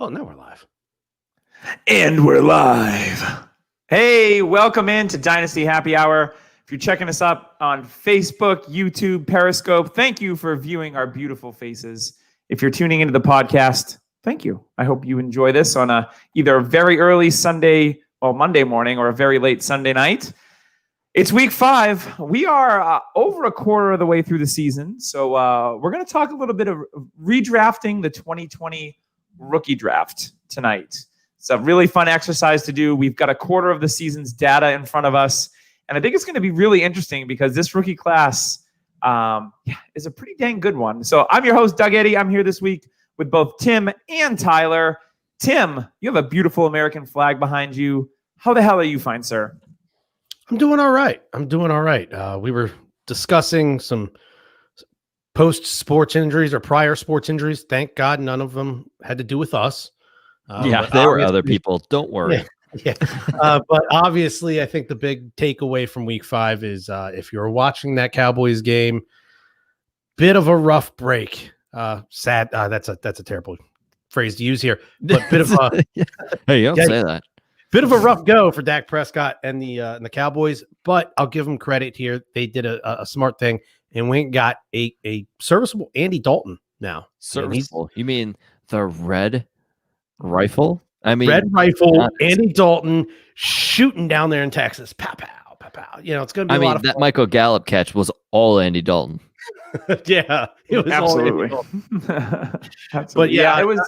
Oh, now we're live. And we're live. Hey, welcome into Dynasty Happy Hour. If you're checking us up on Facebook, YouTube, Periscope, thank you for viewing our beautiful faces. If you're tuning into the podcast, thank you. I hope you enjoy this on either a very early Monday morning or a very late Sunday night. It's week 5. We are over a quarter of the way through the season. So we're going to talk a little bit of redrafting the 2020 rookie draft tonight. It's a really fun exercise to do. We've got a quarter of the season's data in front of us. And I think it's going to be really interesting because this rookie class is a pretty dang good one. So I'm your host, Doug Eddy. I'm here this week with both Tim and Tyler. Tim, you have a beautiful American flag behind you. How the hell are you, fine sir? I'm doing all right. We were discussing some post-sports injuries or prior sports injuries. Thank God none of them had to do with us. They were other people. Don't worry. Yeah. But obviously, I think the big takeaway from week 5 is if you're watching that Cowboys game, bit of a rough break. Sad. That's a terrible phrase to use here. But bit of a hey, you don't say that. Bit of a rough go for Dak Prescott and the Cowboys. But I'll give them credit here. They did a smart thing and went and got a serviceable Andy Dalton now. Serviceable? You mean the red rifle? I mean, red rifle, Andy Dalton shooting down there in Texas. Pow, pow, pow, pow. You know, it's going to be a lot of fun. That Michael Gallup catch was all Andy Dalton. Yeah, it was absolutely. All Andy Absolutely. But yeah, it was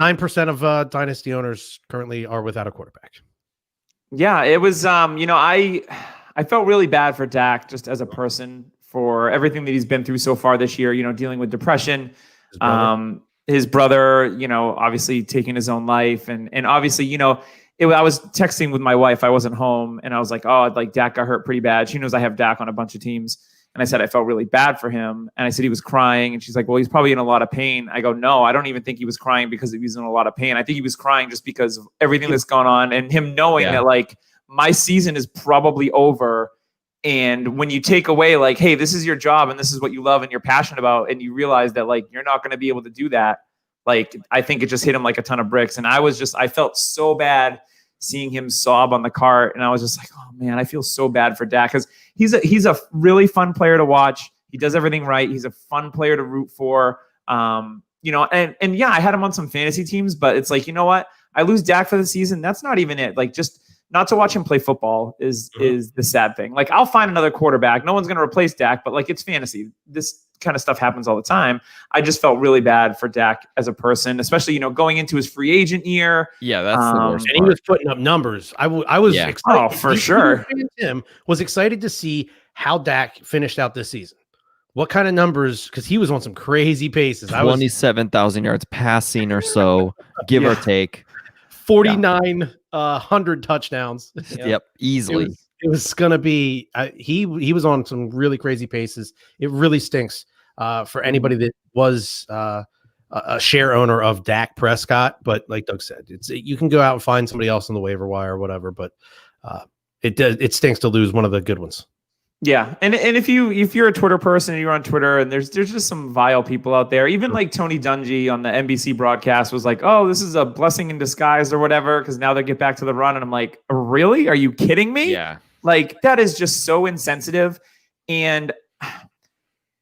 9% of dynasty owners currently are without a quarterback. Yeah, it was. I felt really bad for Dak just as a person for everything that he's been through so far this year. You know, dealing with depression. His brother, obviously taking his own life. And obviously, I was texting with my wife. I wasn't home. And I was like, Dak got hurt pretty bad. She knows I have Dak on a bunch of teams. And I said, I felt really bad for him. And I said, he was crying. And she's like, well, he's probably in a lot of pain. I go, no, I don't even think he was crying because he was in a lot of pain. I think he was crying just because of everything that's gone on and him knowing that, my season is probably over. And when you take away hey, this is your job and this is what you love and you're passionate about, and you realize that you're not going to be able to do that. I think it just hit him like a ton of bricks. And I felt so bad seeing him sob on the cart. And I was just like, oh man, I feel so bad for Dak because he's a really fun player to watch. He does everything right. He's a fun player to root for. I had him on some fantasy teams, but it's you know what? I lose Dak for the season. That's not even it. Just not to watch him play football is the sad thing. I'll find another quarterback. No one's going to replace Dak, but it's fantasy. This kind of stuff happens all the time. I just felt really bad for Dak as a person, especially, going into his free agent year. Yeah, that's the worst and he was putting up numbers. I was excited. Oh, for sure. Tim was excited to see how Dak finished out this season. What kind of numbers? Because he was on some crazy paces. 27,000 yards passing or so, give or take. 4,900 touchdowns. Yep, easily. It was going to be he was on some really crazy paces. It really stinks for anybody that was a share owner of Dak Prescott. But like Doug said, you can go out and find somebody else on the waiver wire or whatever. But it stinks to lose one of the good ones. Yeah, and if you're a Twitter person and you're on Twitter and there's just some vile people out there, even Tony Dungy on the NBC broadcast was like, oh, this is a blessing in disguise or whatever because now they get back to the run, and I'm like, really? Are you kidding me? Yeah, that is just so insensitive. And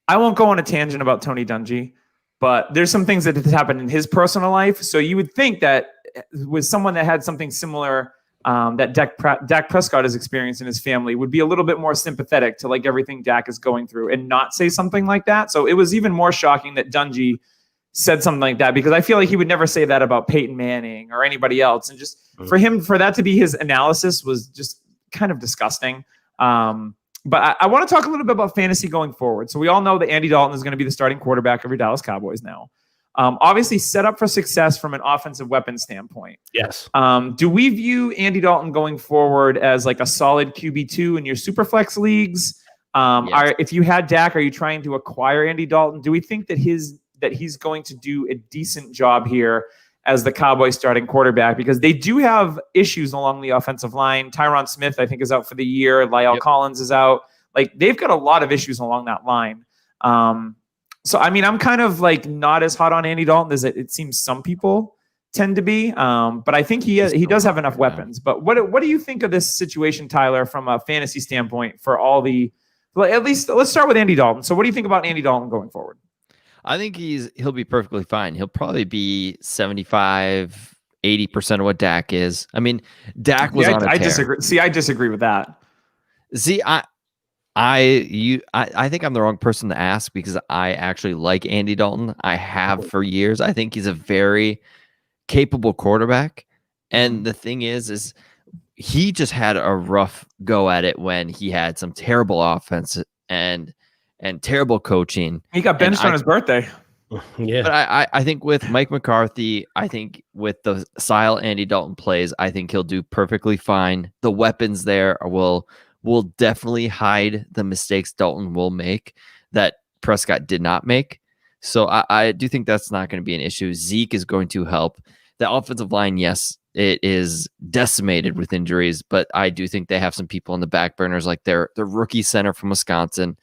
I won't go on a tangent about Tony Dungy, but there's some things that have happened in his personal life. So you would think that with someone that had something similar that Dak Prescott has experienced in his family would be a little bit more sympathetic to everything Dak is going through and not say something like that. So it was even more shocking that Dungy said something like that because I feel like he would never say that about Peyton Manning or anybody else. And just for that to be his analysis was just kind of disgusting. But I want to talk a little bit about fantasy going forward. So we all know that Andy Dalton is going to be the starting quarterback of your Dallas Cowboys now. Obviously set up for success from an offensive weapon standpoint. Yes. Do we view Andy Dalton going forward as a solid QB2 in your Superflex leagues? Yes. If you had Dak, are you trying to acquire Andy Dalton? Do we think that he's going to do a decent job here as the Cowboys starting quarterback? Because they do have issues along the offensive line. Tyron Smith, I think, is out for the year. La'el Collins is out. They've got a lot of issues along that line. So, I mean, I'm kind of not as hot on Andy Dalton as it seems some people tend to be. But I think he does have enough weapons. But what do you think of this situation, Tyler, from a fantasy standpoint for all the, at least let's start with Andy Dalton. So what do you think about Andy Dalton going forward? I think he'll be perfectly fine. He'll probably be 75, 80% of what Dak is. I mean, Dak was on a tear. I disagree. See, I disagree with that. See, I think I'm the wrong person to ask because I actually like Andy Dalton. I have for years. I think he's a very capable quarterback. And the thing is he just had a rough go at it when he had some terrible offense and terrible coaching. He got benched on his birthday. Yeah. But I think with Mike McCarthy, I think with the style Andy Dalton plays, I think he'll do perfectly fine. The weapons there will definitely hide the mistakes Dalton will make that Prescott did not make. So I do think that's not going to be an issue. Zeke is going to help. The offensive line, yes, it is decimated with injuries, but I do think they have some people on the back burners, like their rookie center from Wisconsin.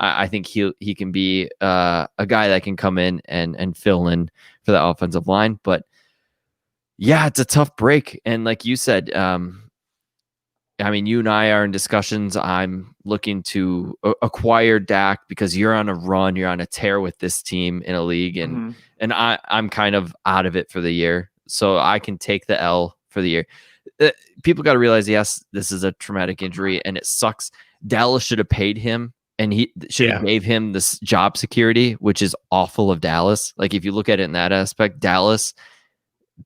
I think he can be a guy that can come in and fill in for the offensive line. But yeah, it's a tough break. And like you said, I mean, you and I are in discussions. I'm looking to acquire Dak because you're on a run. You're on a tear with this team in a league. And I'm kind of out of it for the year. So I can take the L for the year. People got to realize, yes, this is a traumatic injury and it sucks. Dallas should have paid him. And he should have gave him this job security, which is awful of Dallas. Like, if you look at it in that aspect, Dallas,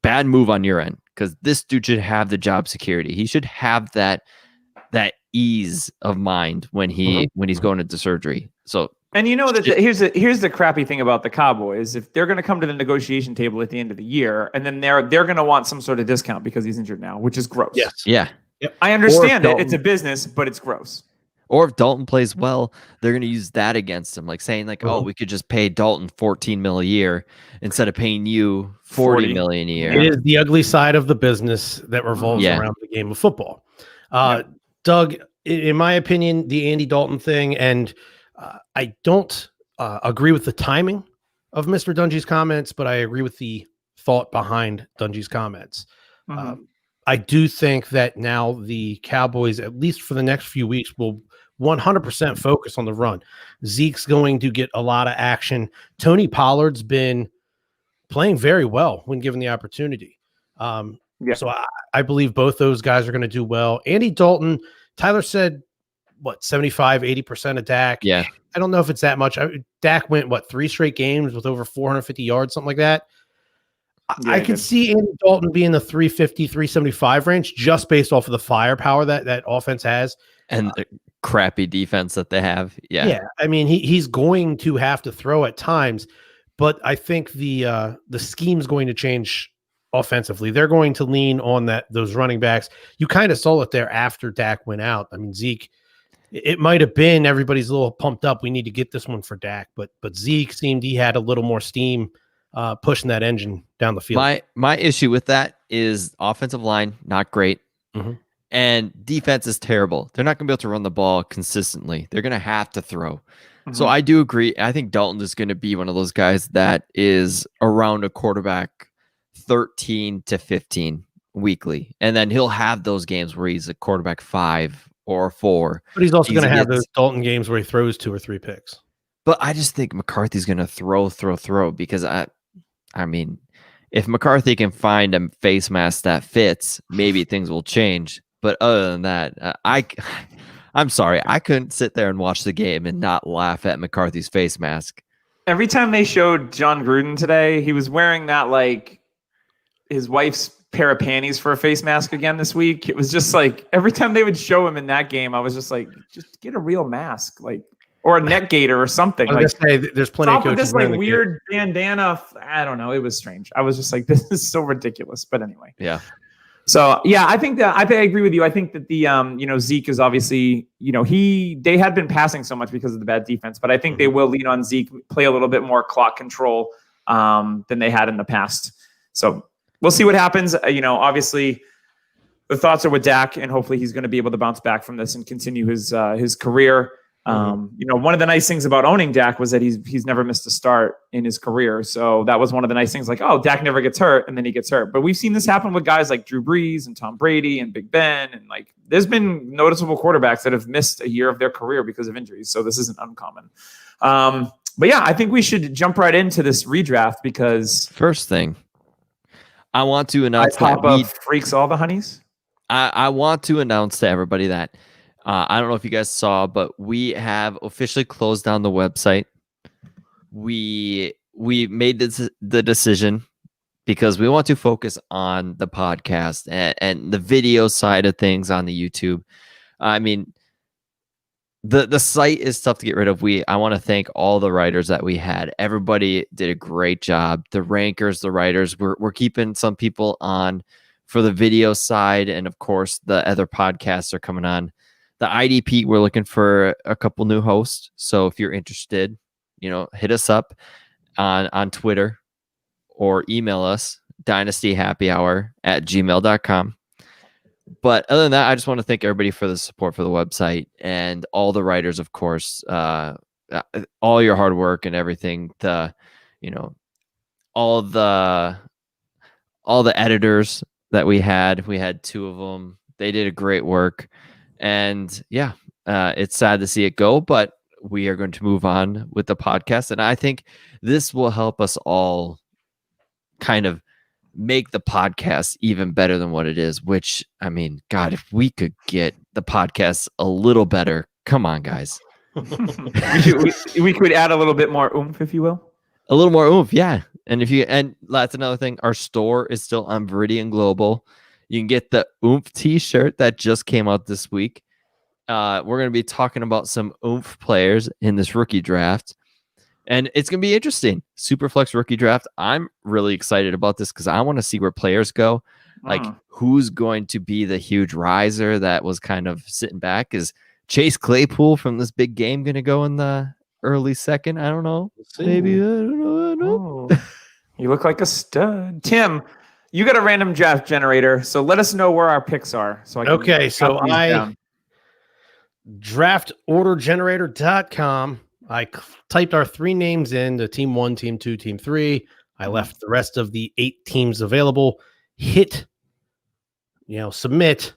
bad move on your end, because this dude should have the job security. He should have that ease of mind when he's going into surgery. So, and you know that here's the crappy thing about the Cowboys. If they're going to come to the negotiation table at the end of the year, and then they're going to want some sort of discount because he's injured now, which is gross. Yes. Yeah. Yep. I understand it. It's a business, but it's gross. Or if Dalton plays well, they're going to use that against him, like saying, like, "Oh, we could just pay Dalton $14 million a year instead of paying you $40 million a year." It is the ugly side of the business that revolves around the game of football. Doug, in my opinion, the Andy Dalton thing, and I don't agree with the timing of Mr. Dungy's comments, but I agree with the thought behind Dungy's comments. I do think that now the Cowboys, at least for the next few weeks, will 100% focus on the run. Zeke's going to get a lot of action. Tony Pollard's been playing very well when given the opportunity. So I believe both those guys are going to do well. Andy Dalton, Tyler said, 75, 80% of Dak? Yeah. I don't know if it's that much. Dak went, 3 straight games with over 450 yards, something like that. I can see Andy Dalton being the 350, 375 range just based off of the firepower that offense has. And the crappy defense that they have. Yeah. Yeah. I mean, he's going to have to throw at times, but I think the scheme's going to change offensively. They're going to lean on those running backs. You kind of saw it there after Dak went out. I mean, Zeke, it might have been everybody's a little pumped up. We need to get this one for Dak, but Zeke seemed he had a little more steam pushing that engine down the field. My issue with that is offensive line, not great. And defense is terrible. They're not going to be able to run the ball consistently. They're going to have to throw. So I do agree. I think Dalton is going to be one of those guys that is around a quarterback 13 to 15 weekly. And then he'll have those games where he's a quarterback 5 or 4. But he's also going to have those Dalton games where he throws 2 or 3 picks. But I just think McCarthy's going to throw because I mean, if McCarthy can find a face mask that fits, maybe things will change. But other than that, I'm sorry. I couldn't sit there and watch the game and not laugh at McCarthy's face mask. Every time they showed John Gruden today, he was wearing that, like, his wife's pair of panties for a face mask again this week. It was just like every time they would show him in that game, I was just like, just get a real mask, like, or a neck gaiter or something. I was gonna say, there's plenty of coaches this like weird bandana. I don't know. It was strange. I was just like, this is so ridiculous. But anyway. Yeah. So yeah, I think I agree with you. I think that the Zeke is obviously, they had been passing so much because of the bad defense, but I think they will lean on Zeke, play a little bit more clock control than they had in the past. So we'll see what happens. Obviously the thoughts are with Dak, and hopefully he's going to be able to bounce back from this and continue his career. One of the nice things about owning Dak was that he's never missed a start in his career. So that was one of the nice things, like, oh, Dak never gets hurt, and then he gets hurt. But we've seen this happen with guys like Drew Brees and Tom Brady and Big Ben. And like, there's been noticeable quarterbacks that have missed a year of their career because of injuries. So this isn't uncommon. But yeah, I think we should jump right into this redraft because first thing, I want to announce that freaks all the honeys. I want to announce to everybody that I don't know if you guys saw, but we have officially closed down the website. We made the decision because we want to focus on the podcast and the video side of things on the YouTube. I mean, the site is tough to get rid of. I want to thank all the writers that we had. Everybody did a great job. The rankers, the writers, we're keeping some people on for the video side, and of course the other podcasts are coming on. The IDP, we're looking for a couple new hosts. So if you're interested, hit us up on Twitter or email us, dynastyhappyhour@gmail.com. But other than that, I just want to thank everybody for the support for the website and all the writers, of course, all your hard work and everything. All the editors that we had 2 of them. They did a great work. And yeah, it's sad to see it go, but we are going to move on with the podcast. And I think this will help us all kind of make the podcast even better than what it is, which, I mean, God, if we could get the podcast a little better, come on, guys. we could add a little bit more oomph, if you will. A little more oomph, yeah. And that's another thing. Our store is still on Viridian Global. You can get the Oomph t-shirt that just came out this week. We're going to be talking about some Oomph players in this rookie draft. And it's going to be interesting. Superflex rookie draft. I'm really excited about this because I want to see where players go. Like, who's going to be the huge riser that was kind of sitting back? Is Chase Claypool from this big game going to go in the early second? I don't know. Maybe. I don't know. You look like a stud. Tim, you got a random draft generator, so let us know where our picks are. So I draftordergenerator.com. I typed our 3 names in, the team 1, team 2, team 3. I left the rest of the 8 teams available. Hit, submit.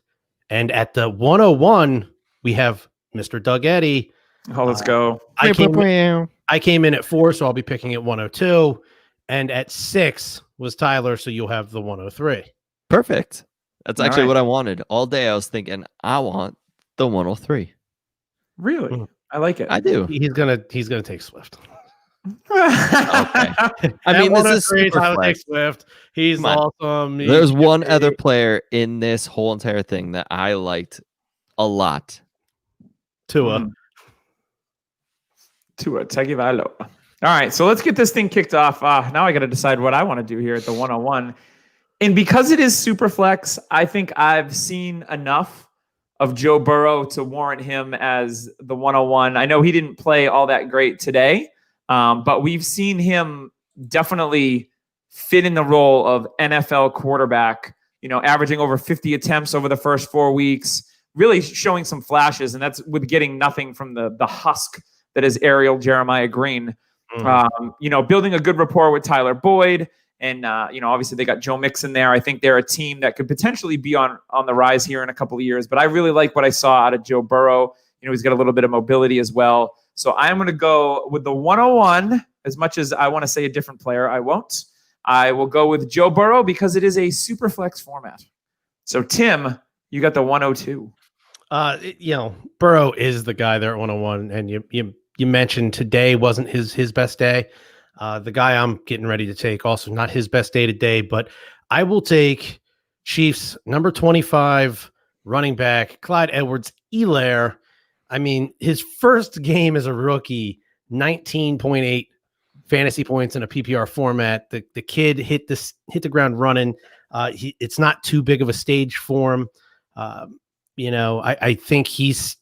And at the 101, we have Mr. Doug Eddy. Oh, let's go. I came in at 4, so I'll be picking at 102. And at 6 was Tyler, so you'll have the 103. Perfect. That's actually what I wanted. All day I was thinking, I want the 103. Really? I like it. I do. He's gonna take Swift. Okay. I mean, this is super flex. Swift. He's awesome. There's one other player in this whole entire thing that I liked a lot. Tua Tagovailoa. All right, so let's get this thing kicked off. Now I got to decide what I want to do here at the 101. And because it is super flex, I think I've seen enough of Joe Burrow to warrant him as the 101. I know he didn't play all that great today, but we've seen him definitely fit in the role of NFL quarterback, averaging over 50 attempts over the first 4 weeks, really showing some flashes, and that's with getting nothing from the husk that is Ariel Jeremiah Green. Building a good rapport with Tyler Boyd. And, obviously they got Joe Mixon there. I think they're a team that could potentially be on the rise here in a couple of years. But I really like what I saw out of Joe Burrow. He's got a little bit of mobility as well. So I'm going to go with the 101. As much as I want to say a different player, I won't. I will go with Joe Burrow because it is a super flex format. So, Tim, you got the 102. Burrow is the guy there at 101. And you mentioned today wasn't his best day. The guy I'm getting ready to take also not his best day today, but I will take Chiefs number 25 running back Clyde Edwards-Elaire. I mean, his first game as a rookie, 19.8 fantasy points in a PPR format. The kid hit the ground running. It's not too big of a stage for him. I think he's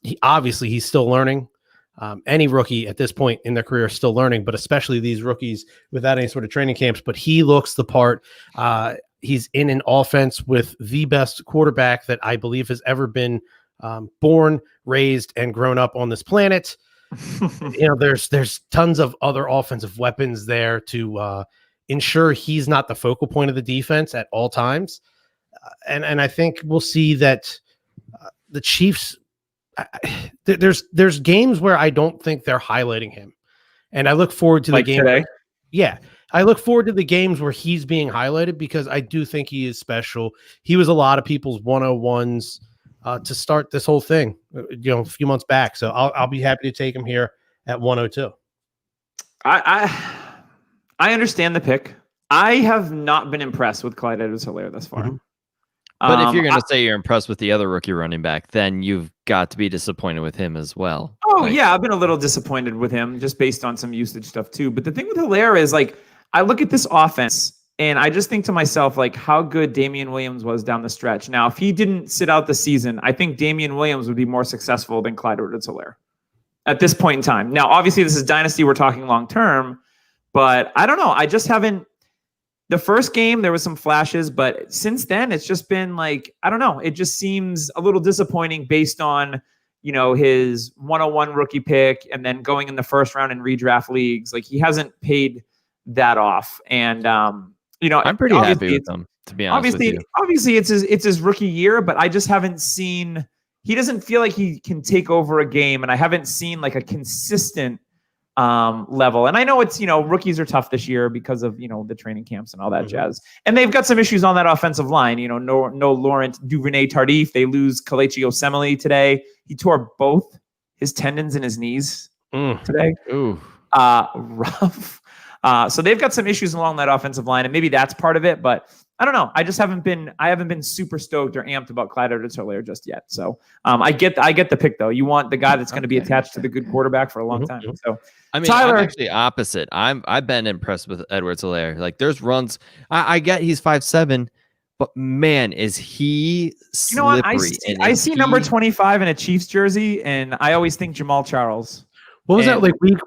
still learning. Any rookie at this point in their career is still learning, but especially these rookies without any sort of training camps. But he looks the part. He's in an offense with the best quarterback that I believe has ever been born, raised, and grown up on this planet. there's tons of other offensive weapons there to ensure he's not the focal point of the defense at all times. And I think we'll see that the Chiefs, there's games where I don't think they're highlighting him. And I look forward to the game today. I look forward to the games where he's being highlighted because I do think he is special. He was a lot of people's 101s to start this whole thing, a few months back. So I'll be happy to take him here at 102. I understand the pick. I have not been impressed with Clyde Edwards-Helaire thus far. Mm-hmm. But if you're going to say you're impressed with the other rookie running back, then you've got to be disappointed with him as well. Oh, yeah. I've been a little disappointed with him just based on some usage stuff too. But the thing with Elaire is I look at this offense and I just think to myself, how good Damian Williams was down the stretch. Now, if he didn't sit out the season, I think Damian Williams would be more successful than Clyde Edwards-Helaire at this point in time. Now, obviously this is dynasty. We're talking long-term, but I don't know. I just haven't. The first game, there was some flashes, but since then, it's just been I don't know. It just seems a little disappointing based on, his 101 rookie pick and then going in the first round in redraft leagues. He hasn't paid that off. And, I'm pretty happy with them, to be honest with you. Obviously, it's his rookie year, but I just haven't seen – he doesn't feel like he can take over a game, and I haven't seen a consistent – level. And I know it's, rookies are tough this year because of, the training camps and all that jazz. And they've got some issues on that offensive line. No Laurent Duvernay-Tardif. They lose Kelechi Osemele today. He tore both his tendons in his knees today. Ooh. Rough. So they've got some issues along that offensive line, and maybe that's part of it, but I don't know. I haven't been super stoked or amped about Clyde Edwards-Helaire just yet. So I get the pick though. You want the guy that's going to be attached to the good quarterback for a long time. So Tyler, I'm actually opposite. I've been impressed with Edwards-Helaire. There's runs. I get he's 5'7", but man, is he slippery. You know what? I see number 25 in a Chiefs jersey, and I always think Jamal Charles. What was that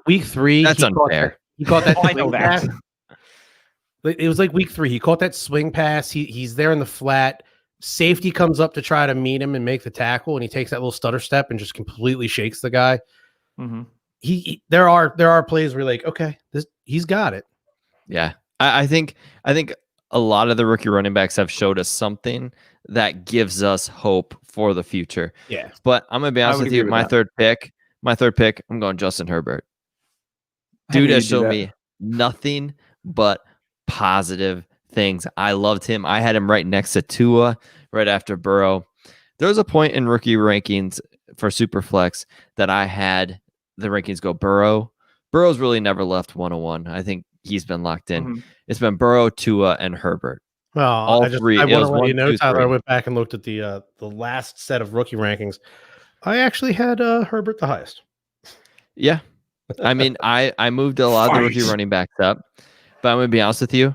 week 3? That's unfair. He caught that. I know that. It was week 3. He caught that swing pass. He's there in the flat. Safety comes up to try to meet him and make the tackle, and he takes that little stutter step and just completely shakes the guy. Mm-hmm. There are plays where you're okay, he's got it. Yeah, I think a lot of the rookie running backs have showed us something that gives us hope for the future. Yeah, but I'm gonna be honest with you. My third pick, I'm going Justin Herbert. Dude has shown me nothing but positive things. I loved him. I had him right next to Tua, right after Burrow. There was a point in rookie rankings for Superflex that I had the rankings go Burrow. Burrow's really never left 101. I think he's been locked in. Mm-hmm. It's been Burrow, Tua, and Herbert. Well, all three. I want to let you know, Tyler. I went back and looked at the last set of rookie rankings. I actually had Herbert the highest. Yeah. I mean, I moved a lot of the rookie running backs up, but I'm going to be honest with you.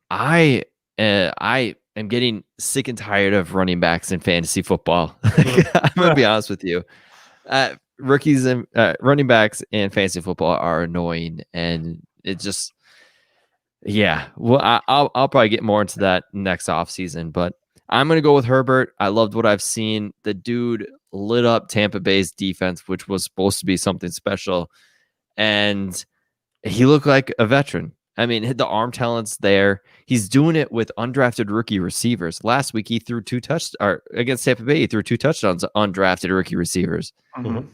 I am getting sick and tired of running backs in fantasy football. I'm going to be honest with you. Rookies and running backs in fantasy football are annoying, and it just, yeah. Well, I'll probably get more into that next offseason, but I'm going to go with Herbert. I loved what I've seen. The dude lit up Tampa Bay's defense, which was supposed to be something special, and he looked like a veteran. I mean, the arm talent's there. He's doing it with undrafted rookie receivers. Last week, he threw against Tampa Bay. He threw 2 touchdowns to undrafted rookie receivers. Mm-hmm.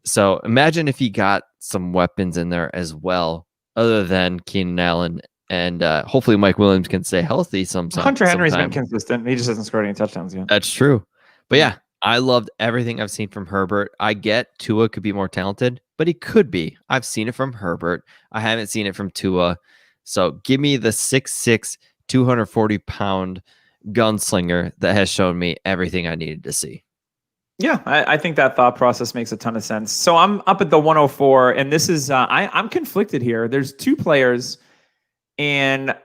So imagine if he got some weapons in there as well, other than Keenan Allen, and hopefully Mike Williams can stay healthy. Hunter Henry's been consistent. He just hasn't scored any touchdowns yet. That's true. But yeah, I loved everything I've seen from Herbert. I get Tua could be more talented, but he could be. I've seen it from Herbert. I haven't seen it from Tua. So give me the 6'6", 240-pound gunslinger that has shown me everything I needed to see. Yeah, I think that thought process makes a ton of sense. So I'm up at the 104, and this is I'm conflicted here. There's 2 players, and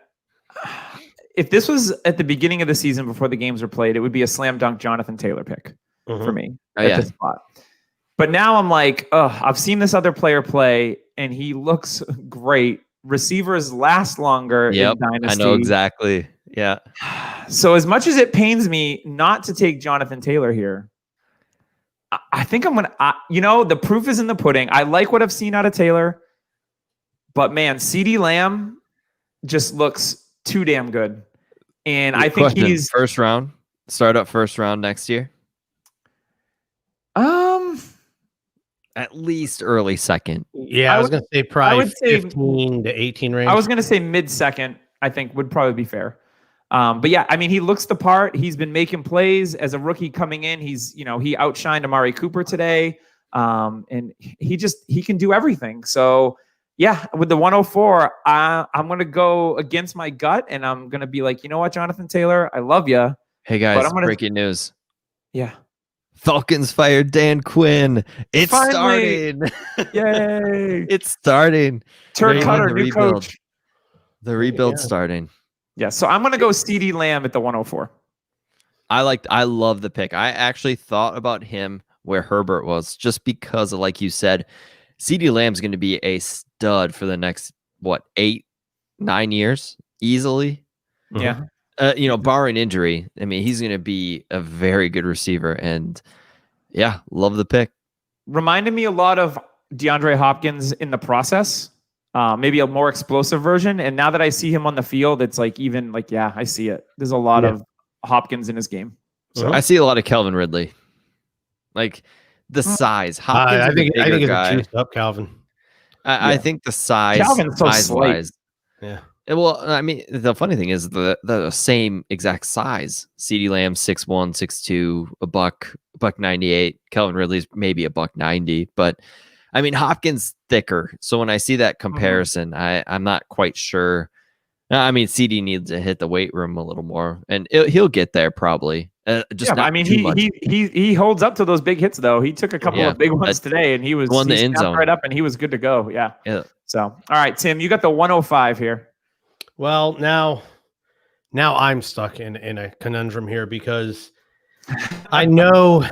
if this was at the beginning of the season before the games were played, it would be a slam dunk Jonathan Taylor pick for me at this spot. But now I'm like, I've seen this other player play, and he looks great. Receivers last longer in Dynasty. I know exactly. Yeah. So as much as it pains me not to take Jonathan Taylor here, I think I'm going to, the proof is in the pudding. I like what I've seen out of Taylor, but man, CeeDee Lamb just looks too damn good. And I think he's first round, start up first round next year. At least early second. Yeah, I was going to say probably 15 to 18 range. I was going to say mid-second, I think would probably be fair. But yeah, I mean, he looks the part. He's been making plays as a rookie coming in. He's, he outshined Amari Cooper today. And he can do everything. So yeah, with the 104, I'm going to go against my gut and I'm going to be like, you know what, Jonathan Taylor, I love you. Hey guys, breaking news. Yeah. Falcons fired Dan Quinn. It's starting. Yay. It's starting. Turn Cutter, new coach. The rebuild's starting. Yeah, so I'm going to go CeeDee Lamb at the 104. I love the pick. I actually thought about him where Herbert was just because of, like you said, CeeDee Lamb's going to be a stud for the next, 8-9 years easily. Yeah. Barring injury, I mean, he's going to be a very good receiver. And yeah, love the pick. Reminded me a lot of DeAndre Hopkins in the process. Maybe a more explosive version. And now that I see him on the field, it's yeah, I see it. There's a lot of Hopkins in his game. So I see a lot of Calvin Ridley. Like the size. Hopkins I think it's juiced up, Calvin. I think the size. Calvin's so slight. Yeah. Well, I mean, the funny thing is the same exact size. CeeDee Lamb 6'1", 6'2", a buck 98. Calvin Ridley's maybe a buck 90, but I mean Hopkins thicker. So when I see that comparison, I'm not quite sure. I mean, CD needs to hit the weight room a little more, and he'll get there probably. He holds up to those big hits though. He took a couple of big ones today, and he won the end zone right up, and he was good to go. Yeah. So all right, Tim, you got the 105 here. Well, now I'm stuck in a conundrum here because I know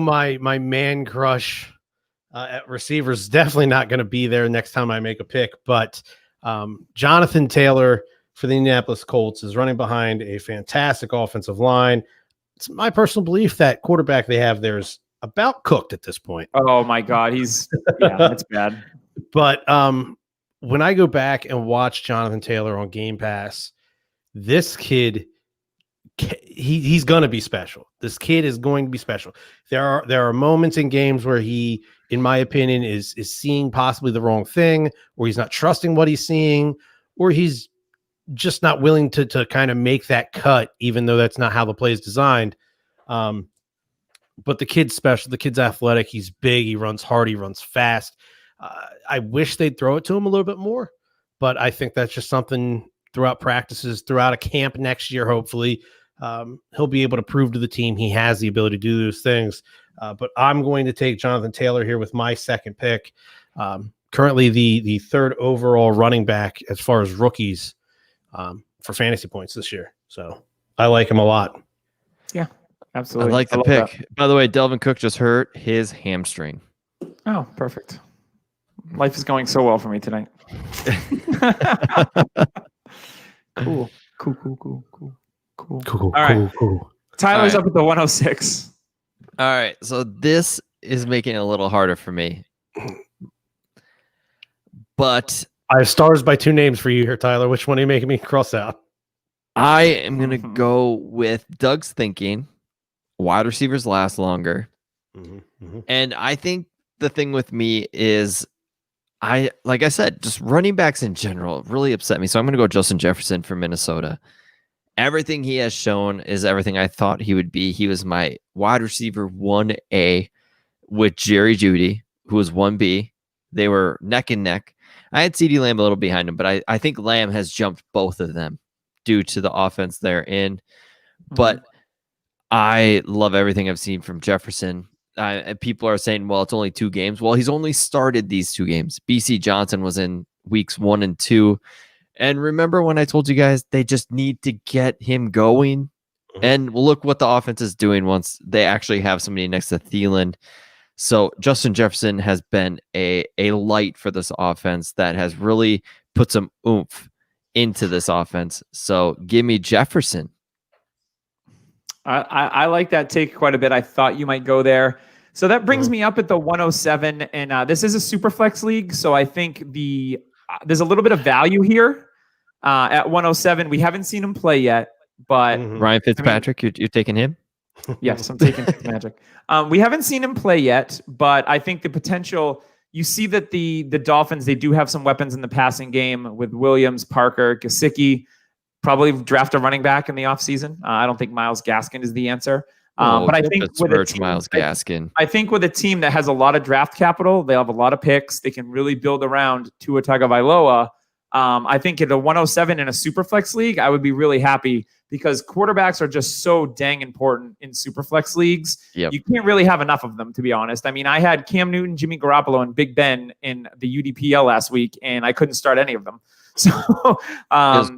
my man crush at receiver is definitely not going to be there next time I make a pick, but Jonathan Taylor for the Indianapolis Colts is running behind a fantastic offensive line. It's my personal belief that quarterback they have there is about cooked at this point. Oh my God, that's bad. But when I go back and watch Jonathan Taylor on Game Pass, this kid, he's going to be special. This kid is going to be special. There are moments in games where he, in my opinion, is seeing possibly the wrong thing, or he's not trusting what he's seeing, or he's just not willing to kind of make that cut, even though that's not how the play is designed. But the kid's special. The kid's athletic. He's big. He runs hard. He runs fast. I wish they'd throw it to him a little bit more, but I think that's just something throughout practices, throughout a camp next year. Hopefully, he'll be able to prove to the team he has the ability to do those things. But I'm going to take Jonathan Taylor here with my second pick. Currently, the third overall running back as far as rookies for fantasy points this year. So I like him a lot. Yeah, absolutely. I like the pick. That. By the way, Delvin Cook just hurt his hamstring. Oh, perfect. Life is going so well for me tonight. Cool. All right. Tyler's up at the 106. All right. So this is making it a little harder for me. But I have stars by two names for you here, Tyler. Which one are you making me cross out? I am going to go with Doug's thinking. Wide receivers last longer. And I think the thing with me is like I said, just running backs in general really upset me. So I'm going to go Justin Jefferson for Minnesota. Everything he has shown is everything I thought he would be. He was my wide receiver 1A with Jerry Jeudy, who was 1B. They were neck and neck. I had CeeDee Lamb a little behind him, but I think Lamb has jumped both of them due to the offense they're in. But I love everything I've seen from Jefferson. And people are saying, well, it's only 2 games. Well, he's only started these 2 games. BC Johnson was in weeks 1 and 2. And remember when I told you guys they just need to get him going? And look what the offense is doing once they actually have somebody next to Thielen. So Justin Jefferson has been a light for this offense that has really put some oomph into this offense. So give me Jefferson. I like that take quite a bit. I thought you might go there. So that brings me up at the 107, and this is a super flex league, so I think there's a little bit of value here at 107. We haven't seen him play yet, but Ryan Fitzpatrick, you're taking him? Yes, I'm taking Fitzmagic. We haven't seen him play yet, but I think the potential. You see that the Dolphins, they do have some weapons in the passing game with Williams, Parker, Gesicki. Probably draft a running back in the offseason. I don't think Myles Gaskin is the answer. But I think with a team, Myles Gaskin. I think with a team that has a lot of draft capital, they have a lot of picks. They can really build around Tua Tagovailoa. I think at a 107 in a Superflex league, I would be really happy because quarterbacks are just so dang important in Superflex leagues. Yep. You can't really have enough of them, to be honest. I mean, I had Cam Newton, Jimmy Garoppolo, and Big Ben in the UDPL last week, and I couldn't start any of them. So it was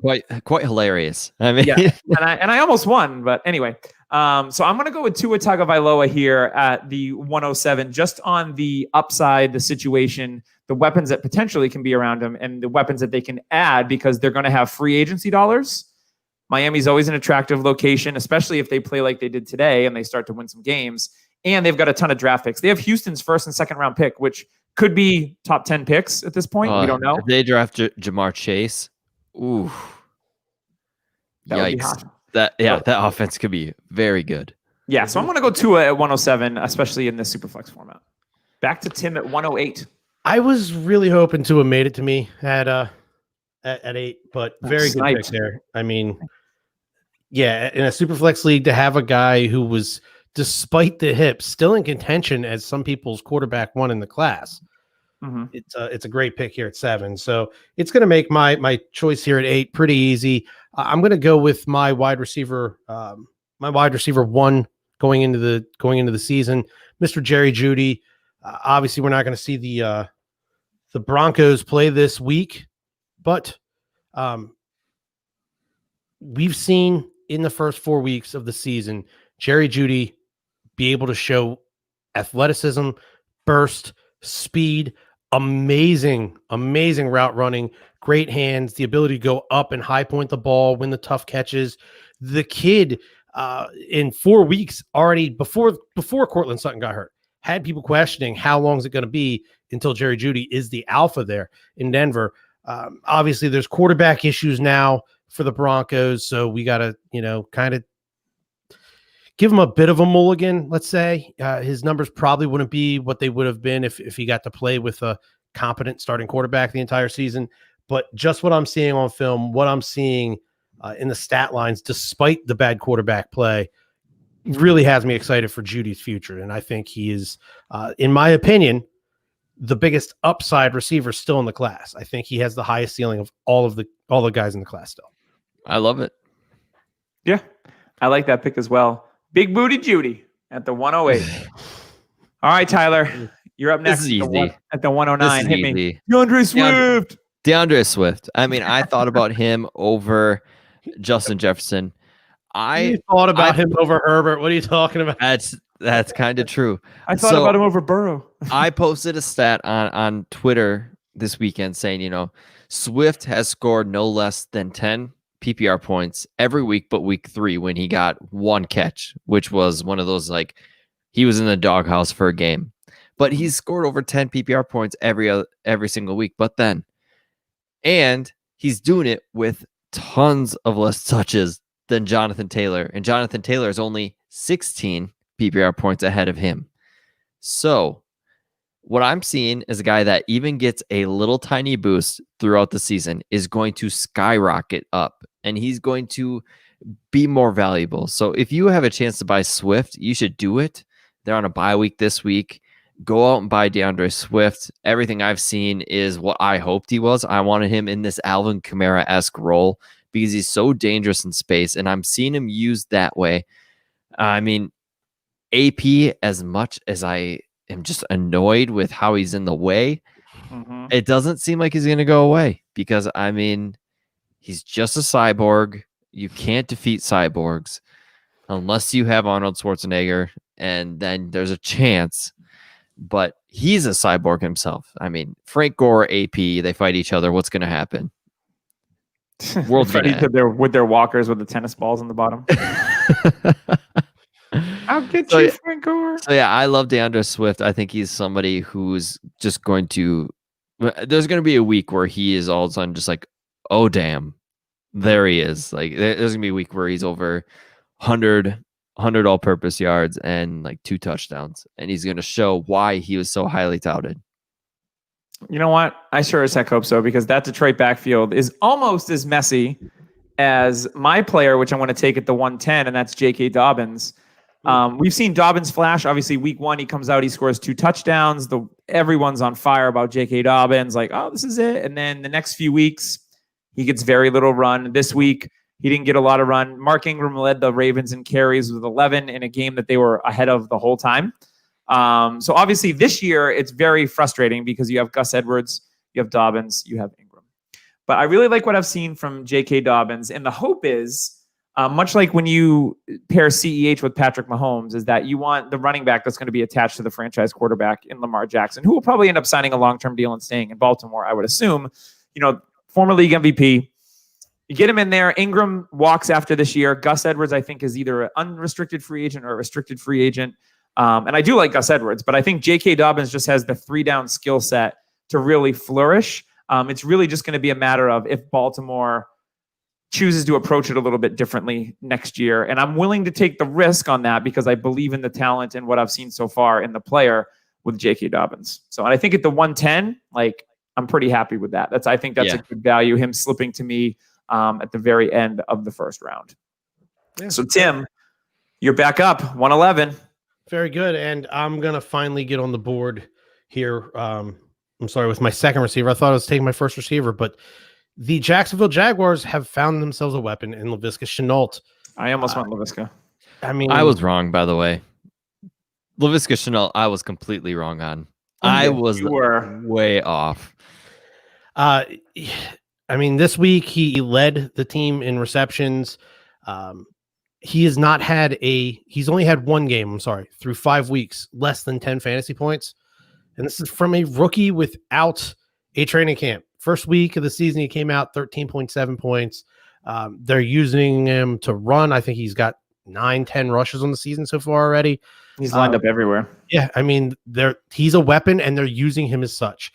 quite hilarious. I mean, yeah, and I almost won, but anyway. So I'm going to go with Tua Tagovailoa here at the 107, just on the upside, the situation, the weapons that potentially can be around him, and the weapons that they can add because they're going to have free agency dollars. Miami's always an attractive location, especially if they play like they did today and they start to win some games. And they've got a ton of draft picks. They have Houston's first and second round pick, which could be top 10 picks at this point. We don't know. If they draft Jamar Chase, ooh, that would be hot. That offense could be very good. Yeah, so I'm going to go Tua at 107, especially in this Superflex format. Back to Tim at 108. I was really hoping Tua made it to me at 8, but very good pick there. I mean, yeah, in a Superflex league to have a guy who was, despite the hips, still in contention as some people's quarterback one in the class. It's a great pick here at 7. So it's going to make my choice here at 8 pretty easy. I'm going to go with my wide receiver 1 going into the season, Mr. Jerry Jeudy. Obviously, we're not going to see the Broncos play this week, but we've seen in the first 4 weeks of the season Jerry Jeudy be able to show athleticism, burst, speed, amazing route running, great hands, the ability to go up and high point the ball, win the tough catches. The kid in 4 weeks already before Cortland Sutton got hurt had people questioning how long is it going to be until Jerry Jeudy is the alpha there in Denver. Obviously there's quarterback issues now for the Broncos, so we got to kind of give him a bit of a mulligan, let's say. His numbers probably wouldn't be what they would have been if he got to play with a competent starting quarterback the entire season. But just what I'm seeing on film, what I'm seeing in the stat lines, despite the bad quarterback play, really has me excited for Judy's future. And I think he is, in my opinion, the biggest upside receiver still in the class. I think he has the highest ceiling of all the guys in the class still. I love it. Yeah, I like that pick as well. Big Booty Judy at the 108. All right, Tyler, you're up next at the 109. Hit me. Deandre Swift. Deandre Swift. I mean, I thought about him over Justin Jefferson. I thought about him over Herbert. What are you talking about? That's kind of true. I thought about him over Burrow. I posted a stat on Twitter this weekend saying, Swift has scored no less than 10 PPR points every week but week 3 when he got 1 catch, which was one of those, like, he was in the doghouse for a game. But he's scored over 10 PPR points every single week. And he's doing it with tons of less touches than Jonathan Taylor. And Jonathan Taylor is only 16 PPR points ahead of him. So what I'm seeing is a guy that even gets a little tiny boost throughout the season is going to skyrocket up, and he's going to be more valuable. So if you have a chance to buy Swift, you should do it. They're on a bye week this week. Go out and buy DeAndre Swift. Everything I've seen is what I hoped he was. I wanted him in this Alvin Kamara-esque role because he's so dangerous in space, and I'm seeing him used that way. I mean, AP, as much as I am just annoyed with how he's in the way, it doesn't seem like he's going to go away because, I mean, he's just a cyborg. You can't defeat cyborgs unless you have Arnold Schwarzenegger, and then there's a chance. But he's a cyborg himself. I mean, Frank Gore, AP, they fight each other. What's going to happen? World's going to with their walkers with the tennis balls on the bottom. I'll get So, you, Frank Gore. So yeah, I love Deandre Swift. I think he's somebody who's just going to. There's going to be a week where he is all of a sudden just like, oh damn, there he is. Like there's going to be a week where he's over 100 all-purpose yards and like 2 touchdowns, and he's going to show why he was so highly touted. You know what? I sure as heck hope so, because that Detroit backfield is almost as messy as my player, which I want to take at the 110, and that's J.K. Dobbins. We've seen Dobbins flash. Obviously, week 1, he comes out, he scores 2 touchdowns. Everyone's on fire about J.K. Dobbins, like, oh, this is it. And then the next few weeks, he gets very little run. This week, he didn't get a lot of run. Mark Ingram led the Ravens in carries with 11 in a game that they were ahead of the whole time. So obviously this year it's very frustrating because you have Gus Edwards, you have Dobbins, you have Ingram. But I really like what I've seen from J.K. Dobbins. And the hope is, much like when you pair CEH with Patrick Mahomes, is that you want the running back that's going to be attached to the franchise quarterback in Lamar Jackson, who will probably end up signing a long-term deal and staying in Baltimore, I would assume. Former league MVP. You get him in there. Ingram walks after this year. Gus Edwards, I think, is either an unrestricted free agent or a restricted free agent. And I do like Gus Edwards, but I think J.K. Dobbins just has the 3-down skill set to really flourish. It's really just going to be a matter of if Baltimore chooses to approach it a little bit differently next year. And I'm willing to take the risk on that because I believe in the talent and what I've seen so far in the player with J.K. Dobbins. So, and I think at the 110, like, I'm pretty happy with that. I think that's a good value, him slipping to me at the very end of the first round. Yeah. So, Tim, you're back up, 111. Very good. And I'm going to finally get on the board here. I'm sorry, with my second receiver. I thought I was taking my first receiver, but the Jacksonville Jaguars have found themselves a weapon in Laviska Shenault. I almost went Laviska. I mean, I was wrong, by the way. Laviska Shenault, I was completely wrong on. I was way off. I mean, this week he led the team in receptions. He has not had he's only had one game, through 5 weeks, less than 10 fantasy points. And this is from a rookie without a training camp. First week of the season, he came out 13.7 points. They're using him to run. I think he's got 9-10 rushes on the season so far already. He's lined up everywhere. Yeah, I mean, he's a weapon, and they're using him as such.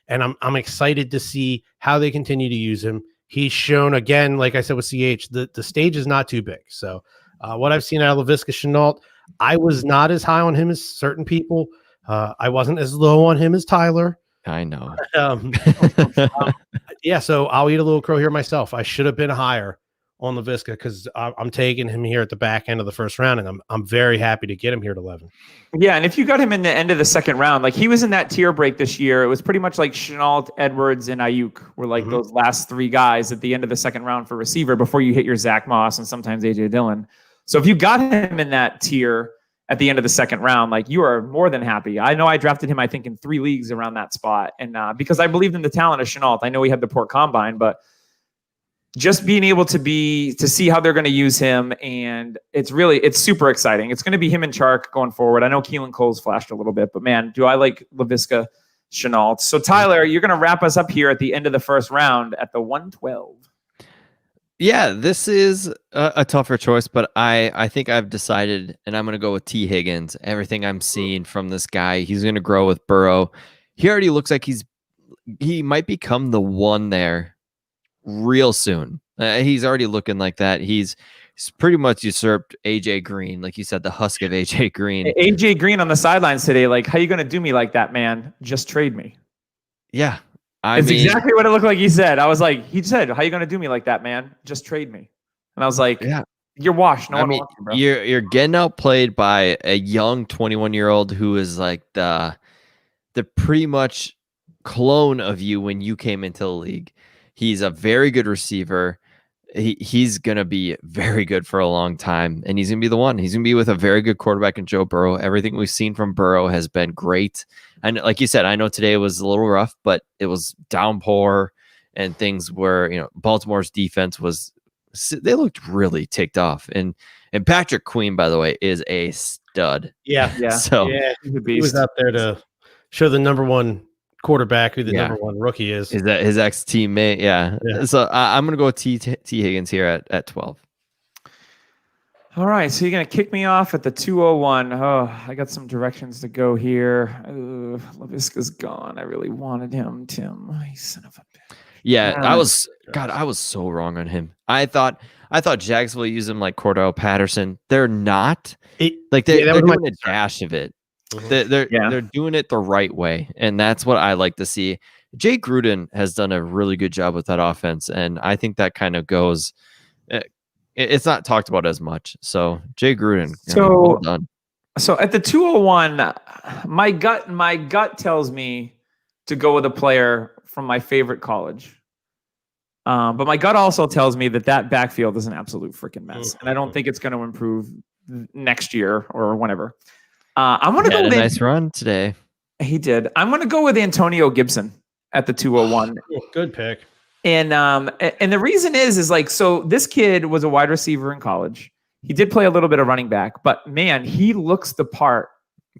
And I'm excited to see how they continue to use him. He's shown, again, like I said with CH, the stage is not too big. So what I've seen out of Laviska Shenault, I was not as high on him as certain people. I wasn't as low on him as Tyler. I know. Yeah, so I'll eat a little crow here myself. I should have been higher on Laviska because I'm taking him here at the back end of the first round, and I'm very happy to get him here at 11. Yeah, and if you got him in the end of the second round, like he was in that tier break this year, it was pretty much like Shenault, Edwards, and Ayuk were like those last 3 guys at the end of the second round for receiver before you hit your Zach Moss and sometimes AJ Dillon. So if you got him in that tier at the end of the second round, like you are more than happy. I know I drafted him, I think, in 3 leagues around that spot. And because I believed in the talent of Shenault. I know he had the poor combine, but just being able to see how they're going to use him. And it's super exciting. It's going to be him and Chark going forward. I know Keelan Cole's flashed a little bit, but man, do I like Laviska Shenault. So Tyler, you're going to wrap us up here at the end of the first round at the 112. Yeah, this is a tougher choice, but I think I've decided, and I'm going to go with T. Higgins. Everything I'm seeing from this guy, he's going to grow with Burrow. He already looks like he might become the one there real soon. He's already looking like that. He's pretty much usurped AJ Green, like you said, the husk of AJ Green. AJ Green on the sidelines today, like, how you going to do me like that, man? Just trade me. Yeah. It's exactly what it looked like he said. I was like, he said, how you going to do me like that, man? Just trade me. And I was like, yeah, you're washed. No one wants you, bro. You're getting outplayed by a young 21-year-old who is like the pretty much clone of you when you came into the league. He's a very good receiver. He's going to be very good for a long time, and he's going to be the one. He's going to be with a very good quarterback in Joe Burrow. Everything we've seen from Burrow has been great. And like you said, I know today was a little rough, but it was downpour and things where, Baltimore's defense they looked really ticked off. And Patrick Queen, by the way, is a stud. Yeah. So he was out there to show the number one quarterback who the number one rookie is. Is that his ex-teammate? Yeah. So I'm going to go with T. Higgins here at 12. All right, so you're going to kick me off at the 201. Oh, I got some directions to go here. LaVisca's gone. I really wanted him, Tim. You son of a bitch. Yeah, I was so wrong on him. I thought Jags will use him like Cordell Patterson. They're not. They're doing a dash of it. They're doing it the right way, and that's what I like to see. Jay Gruden has done a really good job with that offense, and I think that kind of goes. It's not talked about as much. So Jay Gruden, well done. So at the 201, my gut tells me to go with a player from my favorite college. But my gut also tells me that backfield is an absolute freaking mess, and I don't think it's going to improve next year or whenever. I'm going to go with a nice run today. He did. I'm going to go with Antonio Gibson at the 201. Good pick. And the reason is like, so this kid was a wide receiver in college. He did play a little bit of running back, but man, he looks the part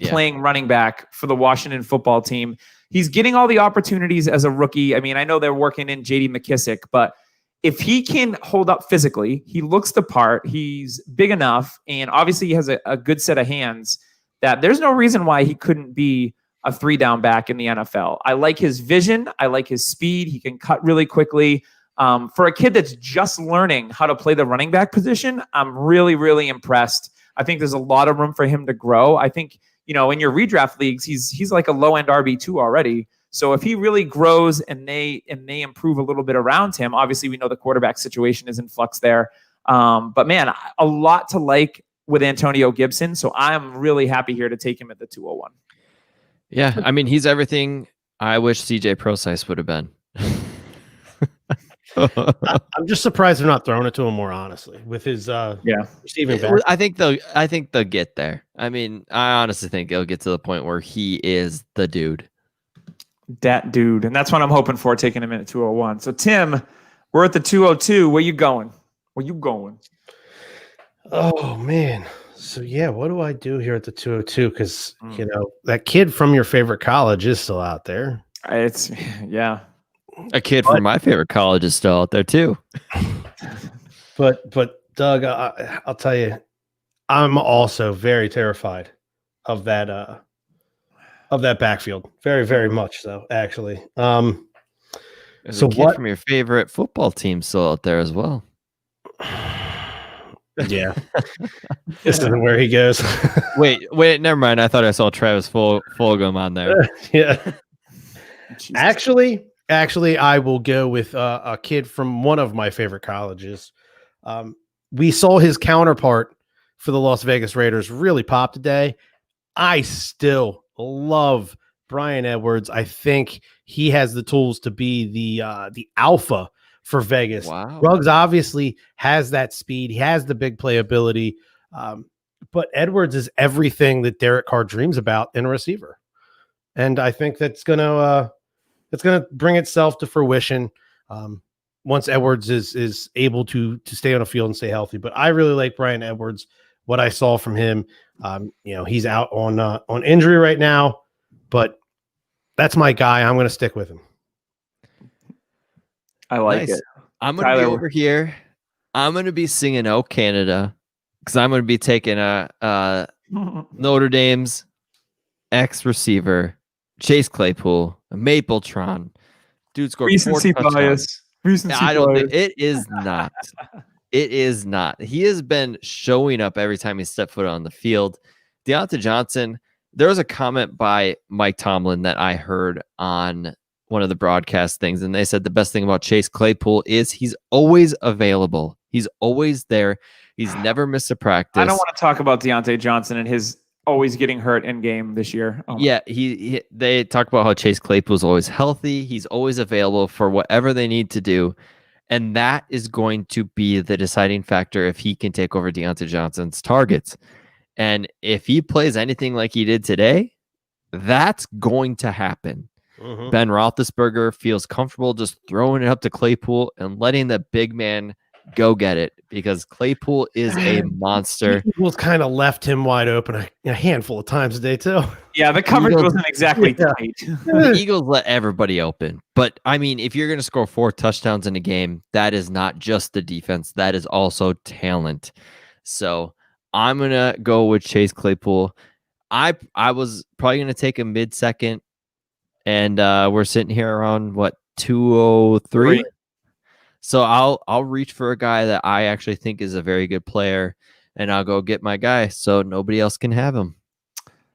playing running back for the Washington football team. He's getting all the opportunities as a rookie. I mean, I know they're working in J.D. McKissick, but if he can hold up physically, he looks the part. He's big enough, and obviously he has a good set of hands that there's no reason why he couldn't be a 3-down back in the NFL. I like his vision. I like his speed. He can cut really quickly. For a kid that's just learning how to play the running back position, I'm really, really impressed. I think there's a lot of room for him to grow. I think, in your redraft leagues, he's like a low-end RB2 already. So if he really grows and they improve a little bit around him, obviously we know the quarterback situation is in flux there. But man, a lot to like with Antonio Gibson. So I'm really happy here to take him at the 201. Yeah, I mean, he's everything I wish CJ Procise would have been. I'm just surprised they're not throwing it to him more, honestly, with his receiving back. I think they'll get there. I mean, I honestly think it'll get to the point where he is the dude. That dude. And that's what I'm hoping for, taking him in at 201. So Tim, we're at the 202. Where you going? Oh man. So yeah, what do I do here at the 202? Because that kid from your favorite college is still out there. A kid from my favorite college is still out there too. But Doug, I'll tell you, I'm also very terrified of that backfield. Very, very much so, actually. There's a kid from your favorite football team still out there as well. Yeah. This isn't where he goes. wait, never mind. I thought I saw Travis Fulgham on there. Yeah. Actually, I will go with a kid from one of my favorite colleges. We saw his counterpart for the Las Vegas Raiders really pop today. I still love Bryan Edwards. I think he has the tools to be the alpha for Vegas. Wow. Ruggs obviously has that speed. He has the big playability. But Edwards is everything that Derek Carr dreams about in a receiver. And I think that's going to bring itself to fruition once Edwards is able to stay on the field and stay healthy. But I really like Bryan Edwards. What I saw from him, he's out on injury right now, but that's my guy. I'm going to stick with him. I like it. I'm going to be over here. I'm going to be singing "Oh Canada" because I'm going to be taking a Notre Dame's ex-receiver, Chase Claypool, a Mapletron. Dude scored recency 4 touchdowns. Bias. I don't think it is not. It is not. He has been showing up every time he stepped foot on the field. Deontay Johnson, there was a comment by Mike Tomlin that I heard on one of the broadcast things, and they said the best thing about Chase Claypool is he's always available. He's always there. He's never missed a practice. I don't want to talk about Deontay Johnson and his always getting hurt in game this year. Yeah, they talk about how Chase Claypool is always healthy. He's always available for whatever they need to do. And that is going to be the deciding factor if he can take over Deontay Johnson's targets. And if he plays anything like he did today, that's going to happen. Mm-hmm. Ben Roethlisberger feels comfortable just throwing it up to Claypool and letting the big man go get it because Claypool is a monster. The Eagles kind of left him wide open a handful of times today, too. Yeah, the coverage wasn't exactly tight. The Eagles let everybody open. But, I mean, if you're going to score 4 touchdowns in a game, that is not just the defense. That is also talent. So I'm gonna go with Chase Claypool. I was probably gonna take a mid-second, and we're sitting here around what 203. So I'll reach for a guy that I actually think is a very good player, and I'll go get my guy so nobody else can have him.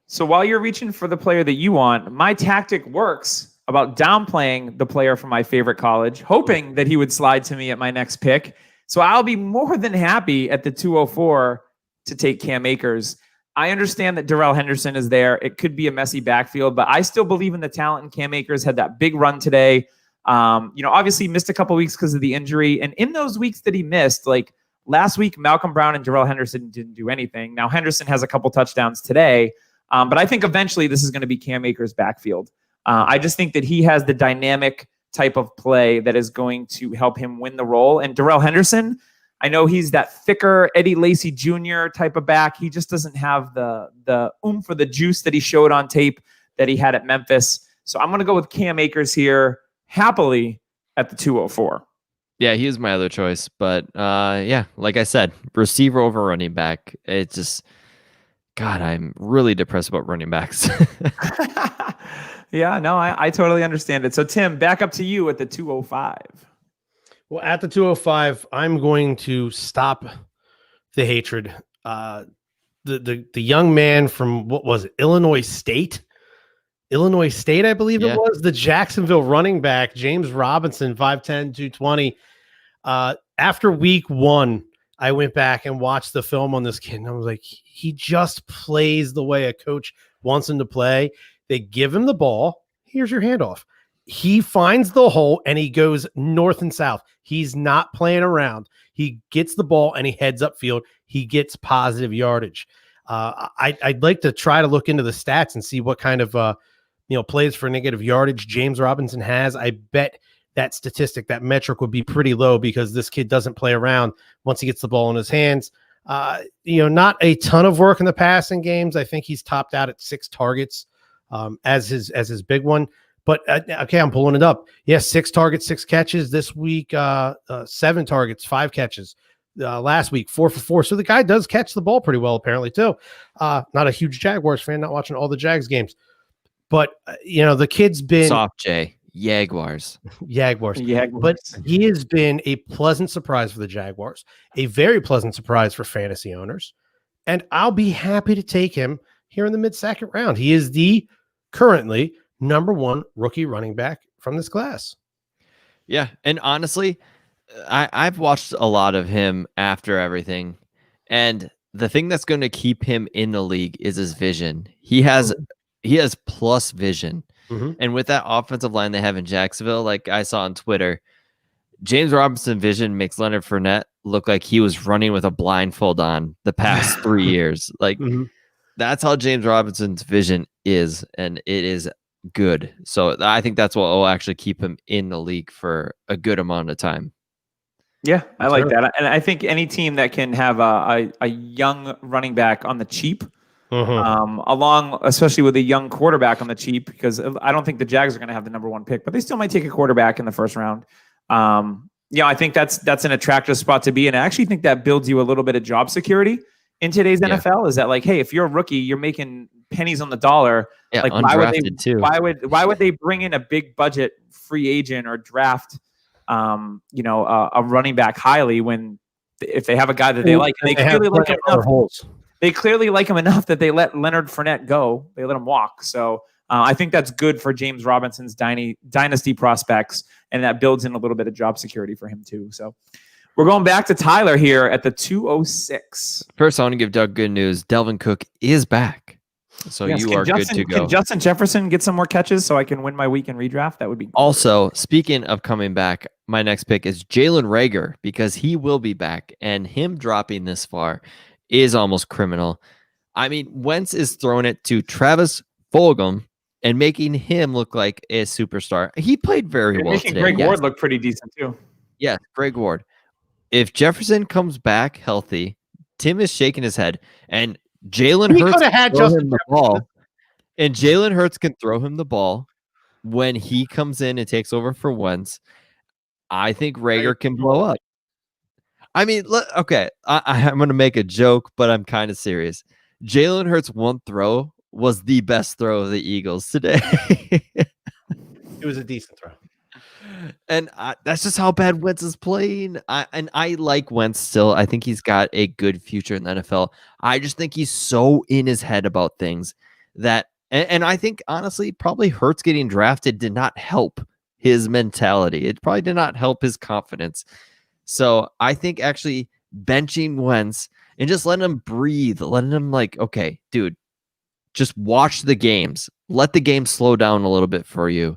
So while you're reaching for the player that you want, my tactic works about downplaying the player from my favorite college, hoping that he would slide to me at my next pick. So I'll be more than happy at the 204 to take Cam Akers. I understand that Darrell Henderson is there. It could be a messy backfield, but I still believe in the talent. And Cam Akers had that big run today. Obviously missed a couple weeks because of the injury. And in those weeks that he missed, like last week, Malcolm Brown and Darrell Henderson didn't do anything. Now Henderson has a couple touchdowns today. But I think eventually this is going to be Cam Akers' backfield. I just think that he has the dynamic type of play that is going to help him win the role. And Darrell Henderson, I know he's that thicker Eddie Lacy Jr. type of back. He just doesn't have the oomph or the juice that he showed on tape that he had at Memphis. So I'm going to go with Cam Akers here happily at the 204. Yeah, he is my other choice. But like I said, receiver over running back. It's just... God, I'm really depressed about running backs. Yeah, no, I totally understand it. So, Tim, back up to you at the 205. Well, at the 205, I'm going to stop the hatred. The young man from, what was it, Illinois State, I believe it was, the Jacksonville running back, James Robinson, 5'10", 220. After week 1, I went back and watched the film on this kid, and I was like, he just plays the way a coach wants him to play. They give him the ball. Here's your handoff. He finds the hole, and he goes north and south. He's not playing around. He gets the ball, and he heads upfield. He gets positive yardage. I'd like to try to look into the stats and see what kind of plays for negative yardage James Robinson has. I bet that statistic, that metric would be pretty low because this kid doesn't play around once he gets the ball in his hands. Not a ton of work in the passing games. I think he's topped out at 6 targets as his big one. But okay, I'm pulling it up. Yes, 6 targets, 6 catches this week. 7 targets, 5 catches. Last week, 4 for 4. So the guy does catch the ball pretty well, apparently too. Not a huge Jaguars fan, not watching all the Jags games. But the kid's been soft J. Jaguars. But he has been a pleasant surprise for the Jaguars, a very pleasant surprise for fantasy owners, and I'll be happy to take him here in the mid-second round. He is the currently number 1 rookie running back from this class. Yeah, and honestly, I've watched a lot of him after everything, and the thing that's going to keep him in the league is his vision. He has plus vision. Mm-hmm. And with that offensive line they have in Jacksonville, like I saw on Twitter, James Robinson vision makes Leonard Fournette look like he was running with a blindfold on the past 3 years. Like that's how James Robinson's vision is, and it is good. So I think that's what will actually keep him in the league for a good amount of time. Yeah, I like that. And I think any team that can have a young running back on the cheap, along, especially with a young quarterback on the cheap, because I don't think the Jags are going to have the number 1 pick, but they still might take a quarterback in the first round. I think that's an attractive spot to be. And I actually think that builds you a little bit of job security in today's NFL. Is that like, hey, if you're a rookie, you're making pennies on the dollar. Yeah, like why would they bring in a big budget free agent or draft, a running back highly when if they have a guy that they like, and they clearly like him enough. They clearly like him enough that they let Leonard Fournette go. They let him walk. So I think that's good for James Robinson's dynasty prospects, and that builds in a little bit of job security for him too. So we're going back to Tyler here at the 206. First, I want to give Doug good news. Delvin Cook is back. So yes, you are good to go. Can Justin Jefferson get some more catches so I can win my weekend redraft? That would be great. Also, speaking of coming back, my next pick is Jalen Rhaegar, because he will be back, and him dropping this far is almost criminal. I mean, Wentz is throwing it to Travis Fulgham and making him look like a superstar. He played very well today. Greg Ward looked pretty decent too. Yes, Greg Ward. If Jefferson comes back healthy, Tim is shaking his head, and Jalen Hurts can throw him the ball. And Jalen Hurts can throw him the ball when he comes in and takes over for Wentz. I think Rhaegar can blow up. I mean, okay, I'm going to make a joke, but I'm kind of serious. Jalen Hurts' one throw was the best throw of the Eagles today. It was a decent throw. And that's just how bad Wentz is playing. I like Wentz still. I think he's got a good future in the NFL. I just think he's so in his head about things that, and I think honestly, probably Hurts getting drafted did not help his mentality. It probably did not help his confidence. So I think actually benching Wentz and just letting him breathe, letting him okay, dude, just watch the games. Let the game slow down a little bit for you.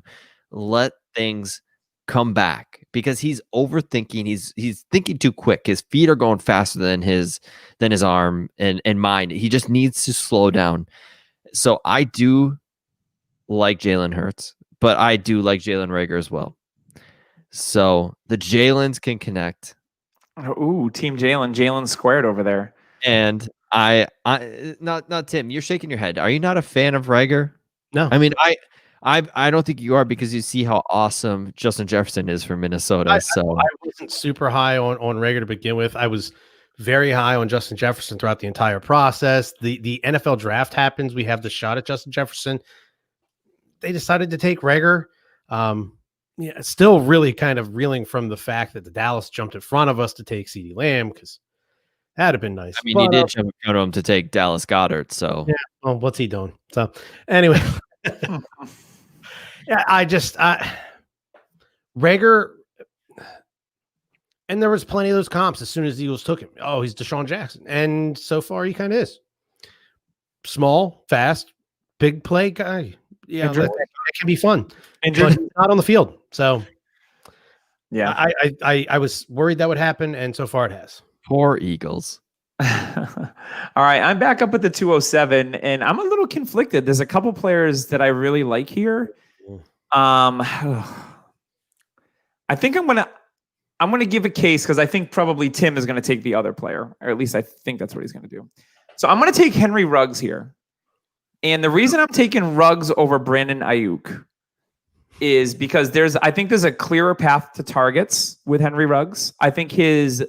Let things come back because he's overthinking. He's thinking too quick. His feet are going faster than his arm and mind. He just needs to slow down. So I do like Jalen Hurts, but I do like Jalen Rhaegar as well. So the Jalens can connect. Ooh, Team Jalen. Jalen squared over there. And I not Tim, you're shaking your head. Are you not a fan of Rhaegar? No. I mean, I don't think you are because you see how awesome Justin Jefferson is for Minnesota. I wasn't super high on Rhaegar to begin with. I was very high on Justin Jefferson throughout the entire process. The NFL draft happens. We have the shot at Justin Jefferson. They decided to take Rhaegar. Yeah, still really kind of reeling from the fact that the Dallas jumped in front of us to take CeeDee Lamb because that'd have been nice. I mean, he did jump in front of him to take Dallas Goedert. So yeah, well, what's he doing? So anyway, yeah, Rhaegar, and there was plenty of those comps as soon as the Eagles took him. Oh, he's Deshawn Jackson, and so far he kind of is small, fast, big play guy. Yeah, that can be fun. But he's not on the field. So yeah, I was worried that would happen, and so far it has. Poor Eagles. All right, I'm back up at the 207, and I'm a little conflicted. There's a couple players that I really like here. I think I'm gonna give a case because I think probably Tim is gonna take the other player, or at least I think that's what he's gonna do. So I'm gonna take Henry Ruggs here. And the reason I'm taking Ruggs over Brandon Ayuk is because I think there's a clearer path to targets with Henry Ruggs. I think his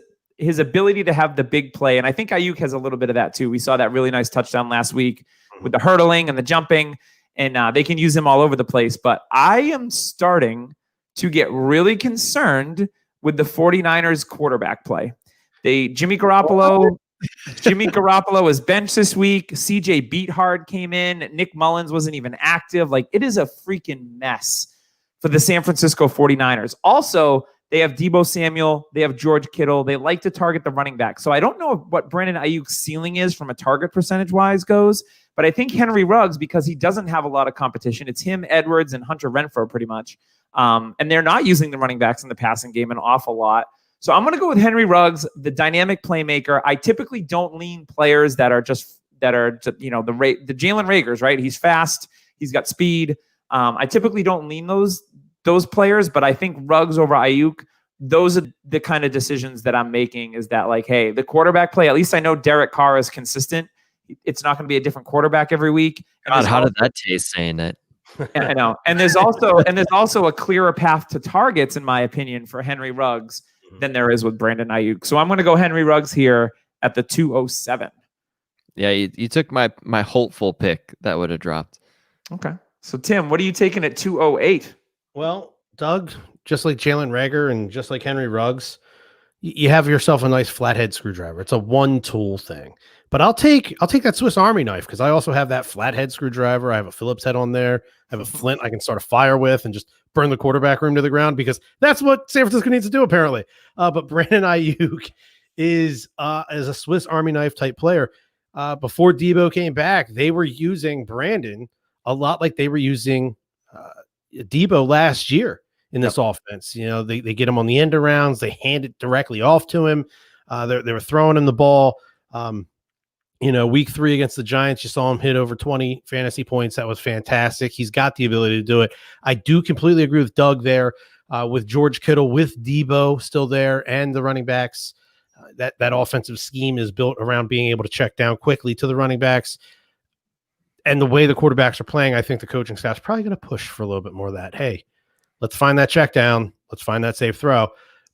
ability to have the big play, and I think Ayuk has a little bit of that too. We saw that really nice touchdown last week with the hurdling and the jumping, and they can use him all over the place. But I am starting to get really concerned with the 49ers quarterback play. Jimmy Garoppolo was benched this week. CJ Beathard came in. Nick Mullins wasn't even active. It is a freaking mess for the San Francisco 49ers. Also, they have Deebo Samuel. They have George Kittle. They like to target the running back. So I don't know what Brandon Ayuk's ceiling is from a target percentage-wise goes, but I think Henry Ruggs, because he doesn't have a lot of competition, it's him, Edwards, and Hunter Renfrow pretty much. And they're not using the running backs in the passing game an awful lot. So I'm going to go with Henry Ruggs, the dynamic playmaker. I typically don't lean players that are the Jalen Rhaegars, right? He's fast. He's got speed. I typically don't lean those players, but I think Ruggs over Ayuk, those are the kind of decisions that I'm making is that hey, the quarterback play, at least I know Derek Carr is consistent. It's not going to be a different quarterback every week. God, how did that taste saying it? I know. And there's also a clearer path to targets, in my opinion, for Henry Ruggs than there is with Brandon Ayuk. So I'm going to go Henry Ruggs here at the 207. Yeah, you took my hopeful pick that would have dropped. Okay. So Tim, what are you taking at 208? Well, Doug, just like Jalen Rhaegar and just like Henry Ruggs, you have yourself a nice flathead screwdriver. It's a one-tool thing. But I'll take that Swiss Army knife because I also have that flathead screwdriver. I have a Phillips head on there. I have a flint I can start a fire with and just burn the quarterback room to the ground because that's what San Francisco needs to do apparently. But Brandon Ayuk is a Swiss Army knife type player. Before Deebo came back, they were using Brandon a lot like they were using Deebo last year in this offense. They get him on the end arounds. They hand it directly off to him. They were throwing him the ball. Week 3 against the Giants, you saw him hit over 20 fantasy points. That was fantastic. He's got the ability to do it. I do completely agree with Doug there with George Kittle, with Deebo still there, and the running backs. That offensive scheme is built around being able to check down quickly to the running backs. And the way the quarterbacks are playing, I think the coaching staff's probably going to push for a little bit more of that. Hey, let's find that check down. Let's find that safe throw.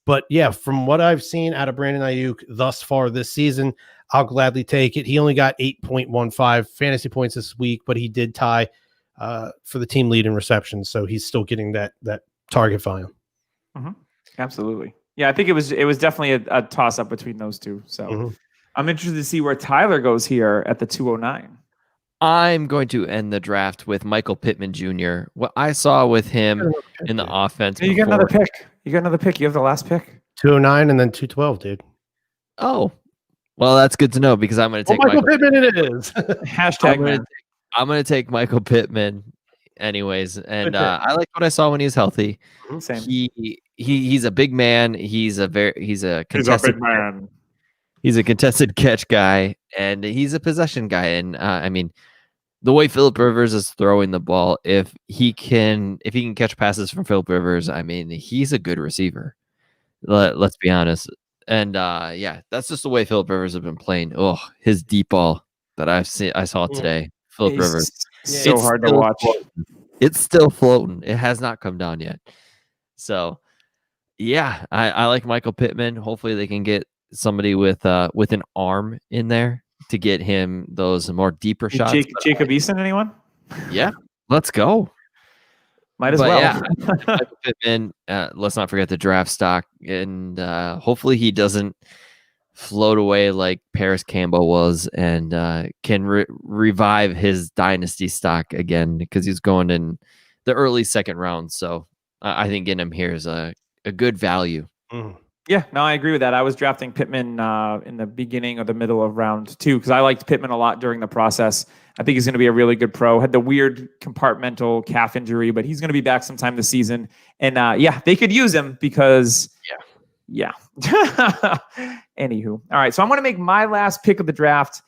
But yeah, from what I've seen out of Brandon Ayuk thus far this season, I'll gladly take it. He only got 8.15 fantasy points this week, but he did tie for the team lead in receptions. So he's still getting that target volume. Mm-hmm. Absolutely. Yeah, I think it was definitely a toss up between those two. So I'm interested to see where Tyler goes here at the 209. I'm going to end the draft with Michael Pittman Jr. What I saw with him in the offense. You got another pick. You have the last pick. 209 and then 212, dude. Oh, well, that's good to know because I'm going to take Michael Pittman. It is hashtag. I'm going to take Michael Pittman, anyways, and I like what I saw when he was healthy. Same. He's a big man. He's a contested big man. He's a contested catch guy, and he's a possession guy. And I mean, the way Phillip Rivers is throwing the ball, if he can catch passes from Phillip Rivers, I mean, he's a good receiver. Let's be honest. And yeah, that's just the way Phillip Rivers has been playing. Oh, his deep ball that I saw today, Phillip Rivers. So hard to watch. It's still floating. It has not come down yet. So yeah, I like Michael Pittman. Hopefully they can get somebody with an arm in there to get him those more deeper shots. Jacob Eason, anyone? Yeah, let's go. Might as well. Yeah, Michael Pittman, let's not forget the draft stock, and hopefully he doesn't float away like Paris Campbell was, and can revive his dynasty stock again because he's going in the early second round. So I think getting him here is a good value. Yeah, no, I agree with that. I was drafting Pittman in the beginning or the middle of round 2 because I liked Pittman a lot during the process. I think he's going to be a really good pro. Had the weird compartmental calf injury, but he's going to be back sometime this season. And yeah, they could use him because yeah. Anywho, all right. So I'm going to make my last pick of the draft.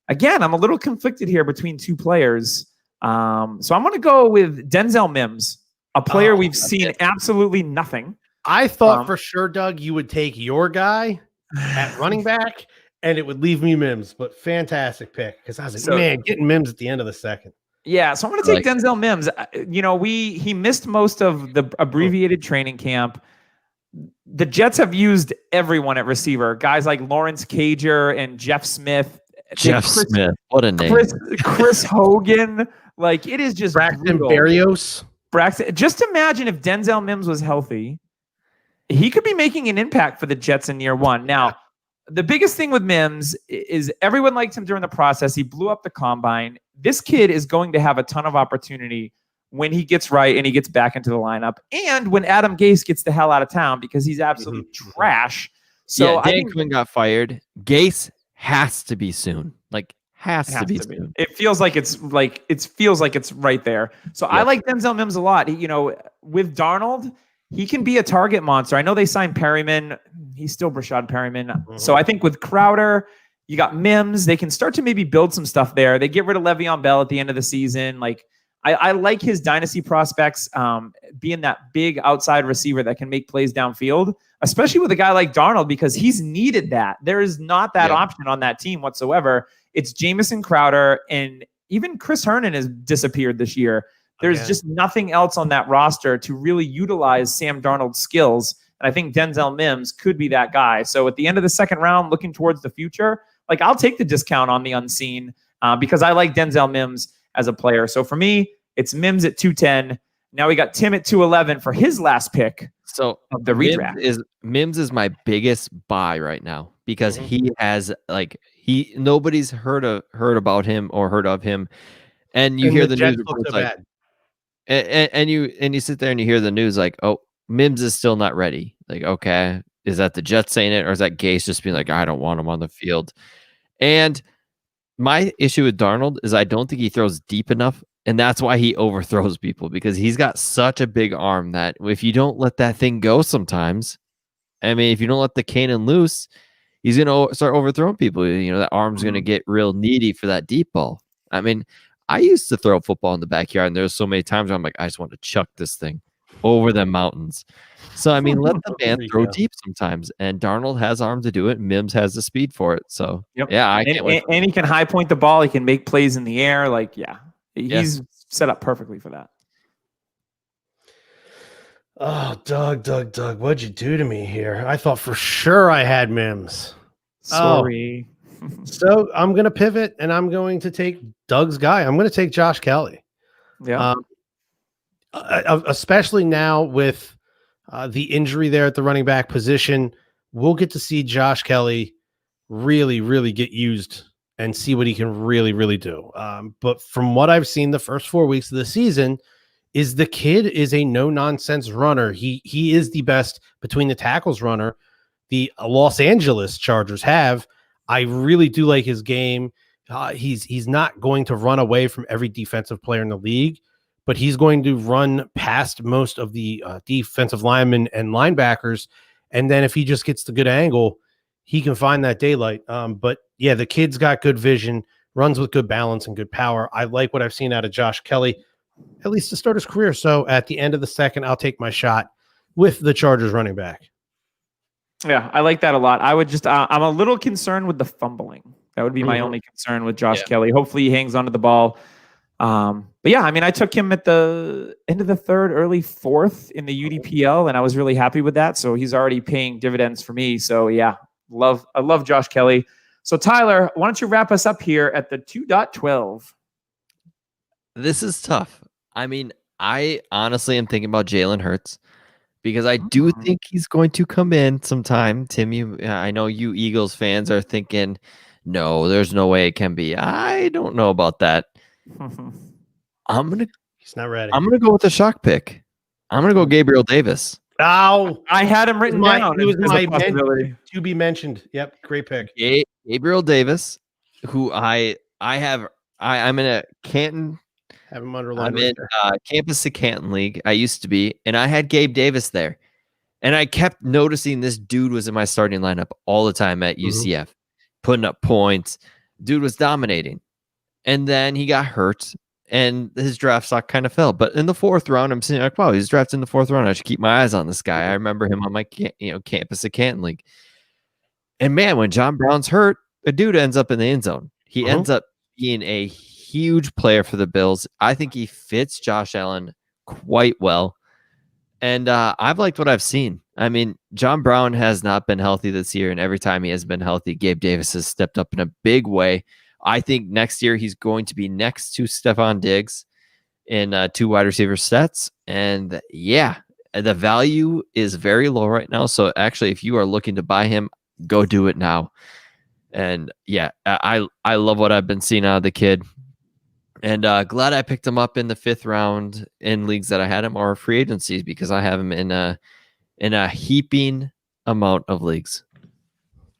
Again, I'm a little conflicted here between two players. So I'm going to go with Denzel Mims, a player we've seen absolutely nothing. I thought for sure, Doug, you would take your guy at running back, and it would leave me Mims. But fantastic pick because I was like, man, getting Mims at the end of the second. Yeah, so I'm going to take Denzel Mims. You know, he missed most of the abbreviated training camp. The Jets have used everyone at receiver, guys like Lawrence Cager and Jeff Smith. Smith, what a name! Chris Hogan. Like it is just Braxton Berrios. Just imagine if Denzel Mims was healthy. He could be making an impact for the Jets in year one. Now, the biggest thing with Mims is everyone liked him during the process. He blew up the combine. This kid is going to have a ton of opportunity when he gets right and he gets back into the lineup. And when Adam Gase gets the hell out of town because he's absolute trash. So yeah, Dan Quinn got fired. Gase has to be soon. Like has to be soon. It feels like it's right there. So I like Denzel Mims a lot. With Darnold, he can be a target monster. I know they signed Perryman. He's still Brashad Perryman. So I think with Crowder, you got Mims. They can start to maybe build some stuff there. They get rid of Le'Veon Bell at the end of the season. Like I like his dynasty prospects being that big outside receiver that can make plays downfield, especially with a guy like Darnold because he's needed that. There is not that option on that team whatsoever. It's Jamison Crowder, and even Chris Herndon has disappeared this year. There's just nothing else on that roster to really utilize Sam Darnold's skills. And I think Denzel Mims could be that guy. So at the end of the second round, looking towards the future, like I'll take the discount on the unseen because I like Denzel Mims as a player. So for me, it's Mims at 210. Now we got Tim at 211 for his last pick. So of the redraft. Mims is my biggest buy right now because he has nobody's heard about him or heard of him. And you hear the news reports like, and you sit there and you hear the news like, oh, Mims is still not ready. Like, okay, is that the Jets saying it, or is that Gase just being like, I don't want him on the field? And my issue with Darnold is I don't think he throws deep enough, and that's why he overthrows people because he's got such a big arm that if you don't let that thing go sometimes, I mean, if you don't let the cannon loose, he's going to start overthrowing people. You know, that arm's going to get real needy for that deep ball. I mean, I used to throw football in the backyard, and there's so many times where I'm like, I just want to chuck this thing over the mountains. So, I mean, let the man throw deep sometimes. And Darnold has arm to do it. Mims has the speed for it. So, yeah, I can't wait. And he can high point the ball. He can make plays in the air. Like, he's set up perfectly for that. Oh, Doug, what'd you do to me here? I thought for sure I had Mims. Sorry. So I'm going to pivot and I'm going to take Doug's guy. I'm going to take Josh Kelly. Yeah. Especially now with the injury there at the running back position, we'll get to see Josh Kelly really, really get used and see what he can really, really do. But from what I've seen the first 4 weeks of the season, is the kid is a no-nonsense runner. He is the best between the tackles runner the Los Angeles Chargers have. I really do like his game. He's not going to run away from every defensive player in the league, but he's going to run past most of the defensive linemen and linebackers. And then if he just gets the good angle, he can find that daylight. But yeah, the kid's got good vision, runs with good balance and good power. I like what I've seen out of Josh Kelly, at least to start his career. So at the end of the second, I'll take my shot with the Chargers running back. Yeah, I like that a lot. I would just, I'm a little concerned with the fumbling. That would be my only concern with Josh Kelly. Hopefully he hangs onto the ball. But yeah, I mean, I took him at the end of the third, early fourth in the UDPL, and I was really happy with that. So he's already paying dividends for me. So yeah, I love Josh Kelly. So Tyler, why don't you wrap us up here at the 2.12? This is tough. I mean, I honestly am thinking about Jalen Hurts because I do think he's going to come in sometime. Tim, I know you Eagles fans are thinking, no, there's no way it can be. I don't know about that. He's not ready. I'm gonna go with the shock pick. I'm gonna go Gabriel Davis. Oh, I had him written down. It was my possibility to be mentioned. Yep, great pick. Gabriel Davis, who I'm in a Canton. Have him underlined. I'm in Campus to Canton League. I used to be, and I had Gabe Davis there, and I kept noticing this dude was in my starting lineup all the time at UCF, putting up points. Dude was dominating, and then he got hurt, and his draft stock kind of fell. But in the fourth round, I'm sitting like, wow, he's drafted in the fourth round. I should keep my eyes on this guy. I remember him on my Campus to Canton League, and man, when John Brown's hurt, the dude ends up in the end zone. He ends up being a huge player for the Bills. I think he fits Josh Allen quite well. And I've liked what I've seen. I mean, John Brown has not been healthy this year, and every time he has been healthy, Gabe Davis has stepped up in a big way. I think next year he's going to be next to Stephon Diggs in 2 wide receiver sets. And yeah, the value is very low right now. So actually, if you are looking to buy him, go do it now. And yeah, I love what I've been seeing out of the kid. And glad I picked him up in the 5th round in leagues that I had him or free agencies because I have him in a heaping amount of leagues.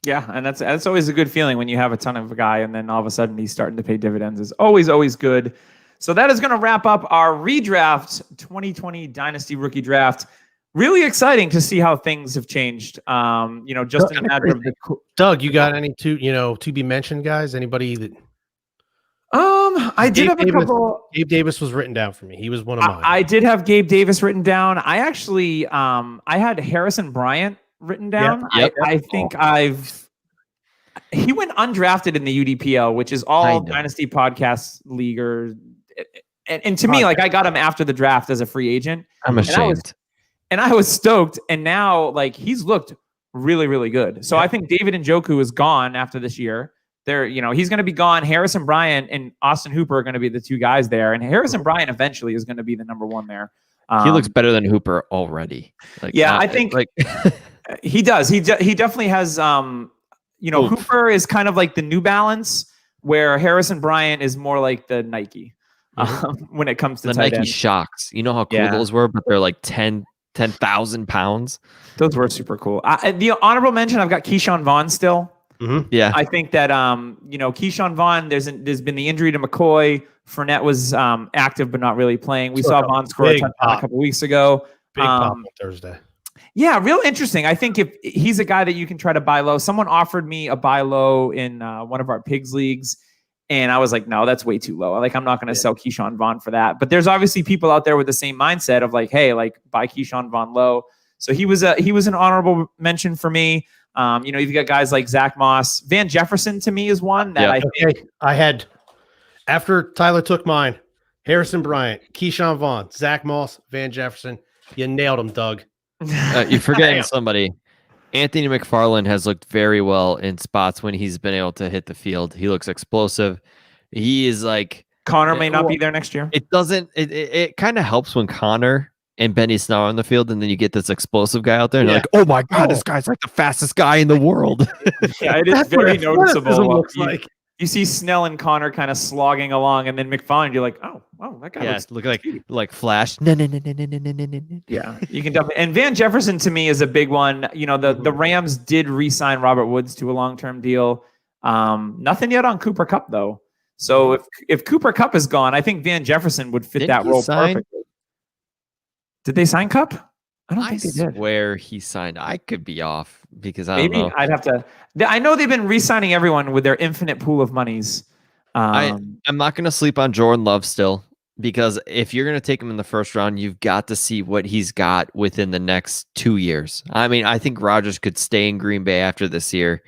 Yeah, and that's always a good feeling when you have a ton of a guy and then all of a sudden he's starting to pay dividends. Is always good. So that is going to wrap up our redraft 2020 Dynasty Rookie Draft. Really exciting to see how things have changed. Just in a matter of the Doug, you got any to be mentioned guys? Anybody that? I did have a couple. Gabe Davis was written down for me. He was one of mine. I did have Gabe Davis written down. I actually, I had Harrison Bryant written down. Yep. I think he went undrafted in the UDPL, which is all Dynasty Podcast League. And to me, like I got him after the draft as a free agent. I'm ashamed. And I was stoked. And now, like, he's looked really, really good. So I think David Njoku is gone after this year. He's going to be gone. Harrison Bryant and Austin Hooper are going to be the 2 guys there. And Harrison Bryant eventually is going to be the number 1 there. He looks better than Hooper already. I think he does. He definitely has, Hooper is kind of like the New Balance, where Harrison Bryant is more like the Nike when it comes to the tight Nike end. Shocks. You know how cool those were, but they're like 10,000 pounds. Those were super cool. The honorable mention, I've got Keyshawn Vaughn still. Yeah, I think that Keyshawn Vaughn. There's been the injury to McCoy. Fournette was active but not really playing. We saw Vaughn score a touchdown a couple weeks ago. Big pop on Thursday. Yeah, real interesting. I think if he's a guy that you can try to buy low. Someone offered me a buy low in one of our pigs leagues, and I was like, no, that's way too low. Like, I'm not going to sell Keyshawn Vaughn for that. But there's obviously people out there with the same mindset of like, hey, like buy Keyshawn Vaughn low. So he was an honorable mention for me. You've got guys like Zach Moss. Van Jefferson to me is one that I think I had after Tyler took mine. Harrison Bryant, Keyshawn Vaughn, Zach Moss, Van Jefferson. You nailed him, Doug. You're forgetting somebody. Anthony McFarland has looked very well in spots when he's been able to hit the field. He looks explosive. He is like Connor may not be there next year. It kind of helps when Connor and Benny Snell are on the field, and then you get this explosive guy out there, and you're like, oh my God, this guy's like the fastest guy in the world. Yeah, it is very noticeable. Looks like. You see Snell and Connor kind of slogging along, and then McFarland, you're like, oh, wow, that guy looks like Flash. No. Yeah, you can definitely. And Van Jefferson to me is a big one. You know, the Rams did re-sign Robert Woods to a long-term deal. Nothing yet on Cooper Kupp though. So if Cooper Kupp is gone, I think Van Jefferson would fit that role perfectly. Did they sign Kupp? I don't think they did. Swear he signed. I could be off because I don't know. I'd have to. I know they've been re-signing everyone with their infinite pool of monies. I'm not going to sleep on Jordan Love still, because if you're going to take him in the first round, you've got to see what he's got within the next 2 years. I mean, I think Rodgers could stay in Green Bay after this year,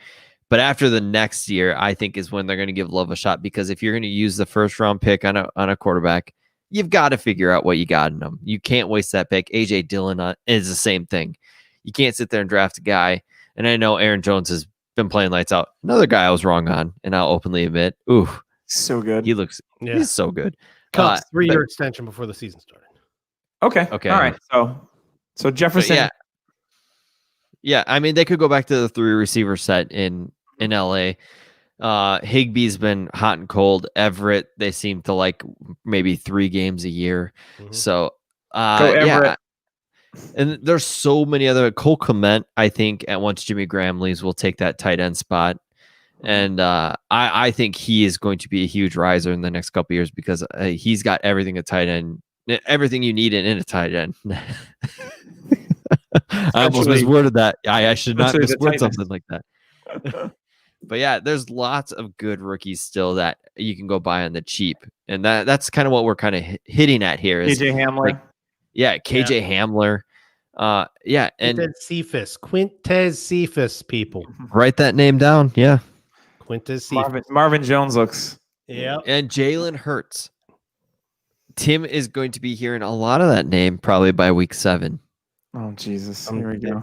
but after the next year, I think is when they're going to give Love a shot, because if you're going to use the first round pick on a quarterback, you've got to figure out what you got in them. You can't waste that pick. AJ Dillon is the same thing. You can't sit there and draft a guy. And I know Aaron Jones has been playing lights out. Another guy I was wrong on, and I'll openly admit, so good. He's so good. Kupp's 3-year extension before the season started. Okay. All right. So Jefferson. Yeah. I mean, they could go back to the 3 receiver set in LA. Higbee's been hot and cold. Everett, they seem to like maybe 3 games a year. Mm-hmm. So go Everett. Yeah. And there's so many other. Cole Kmet, I think, at once Jimmy Graham leaves, will take that tight end spot. And I think he is going to be a huge riser in the next couple of years, because he's got everything a tight end, everything you need in a tight end. I almost misworded that. I should not misword something like that. But yeah, there's lots of good rookies still that you can go buy on the cheap, and that's kind of what we're kind of hitting at here. Is KJ Hamler. KJ Hamler. And Quintez Cephas, people. Write that name down. Yeah. Quintez Cephas. Marvin Jones looks. Yeah. And Jalen Hurts. Tim is going to be hearing a lot of that name probably by week 7. Oh, Jesus. Here we go.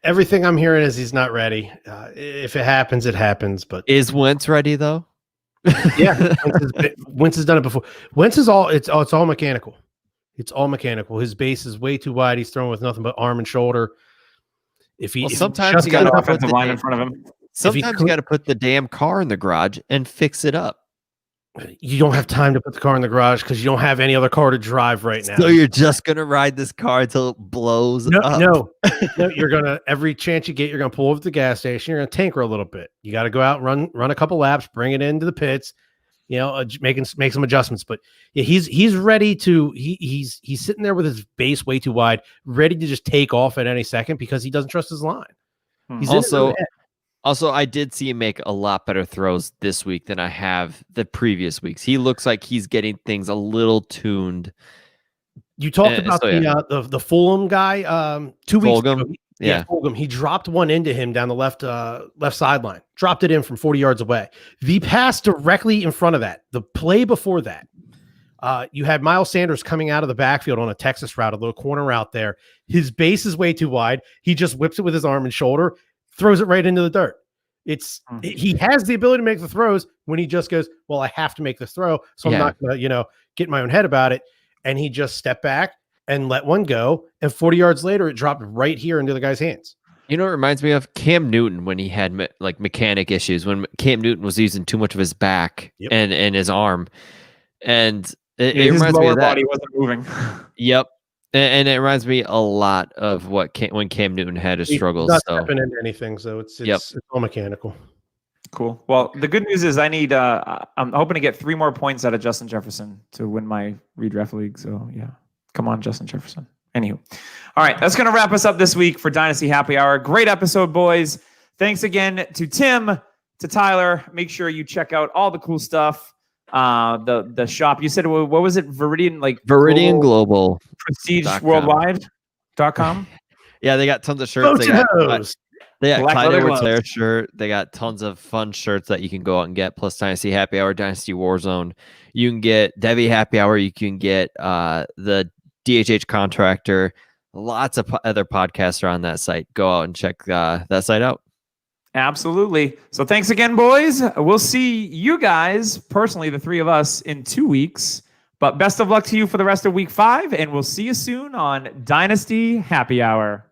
Everything I'm hearing is he's not ready. If it happens, it happens. But is Wentz ready though? Yeah, Wentz has done it before. Wentz is it's all mechanical. It's all mechanical. His base is way too wide. He's throwing with nothing but arm and shoulder. Sometimes you got an offensive line in front of him. Sometimes you got to put the damn car in the garage and fix it up. You don't have time to put the car in the garage because you don't have any other car to drive right now. So you're just gonna ride this car until it blows up. No, you're gonna, every chance you get, you're gonna pull over to the gas station. You're gonna tinker a little bit. You got to go out, run a couple laps, bring it into the pits. Make some adjustments. But yeah, he's ready to. He's sitting there with his base way too wide, ready to just take off at any second because he doesn't trust his line. He's Also, I did see him make a lot better throws this week than I have the previous weeks. He looks like he's getting things a little tuned. You talked about the Fulham guy 2 weeks ago. Yeah, Fulham. He dropped one into him down the left sideline. Dropped it in from 40 yards away. The pass directly in front of that, the play before that, you had Miles Sanders coming out of the backfield on a Texas route, a little corner route there. His base is way too wide. He just whips it with his arm and shoulder, throws it right into the dirt. He has the ability to make the throws when he just goes, well, I have to make this throw, so I'm not going to, get in my own head about it. And he just stepped back and let one go. And 40 yards later, it dropped right here into the guy's hands. It reminds me of Cam Newton when he had mechanic issues, when Cam Newton was using too much of his back and his arm. And it reminds me of that. Body wasn't moving. Yep. And it reminds me a lot of when Cam Newton had his struggles. He's not stepping into anything, so it's all mechanical. Cool. Well, the good news is I'm hoping to get 3 more points out of Justin Jefferson to win my redraft league. So yeah, come on, Justin Jefferson. Anywho, all right, that's going to wrap us up this week for Dynasty Happy Hour. Great episode, boys. Thanks again to Tim, to Tyler. Make sure you check out all the cool stuff. The shop, you said, what was it? Viridian Global Prestige Worldwide.com. Yeah, they got tons of shirts. They got Clyde Edwards-Helaire shirt. They got tons of fun shirts that you can go out and get, plus Dynasty Happy Hour, Dynasty Warzone. You can get Debbie Happy Hour. You can get the DHH Contractor. Lots of other podcasts are on that site. Go out and check that site out. Absolutely. So thanks again, boys. We'll see you guys, personally, the three of us, in 2 weeks. But best of luck to you for the rest of week 5, and we'll see you soon on Dynasty Happy Hour.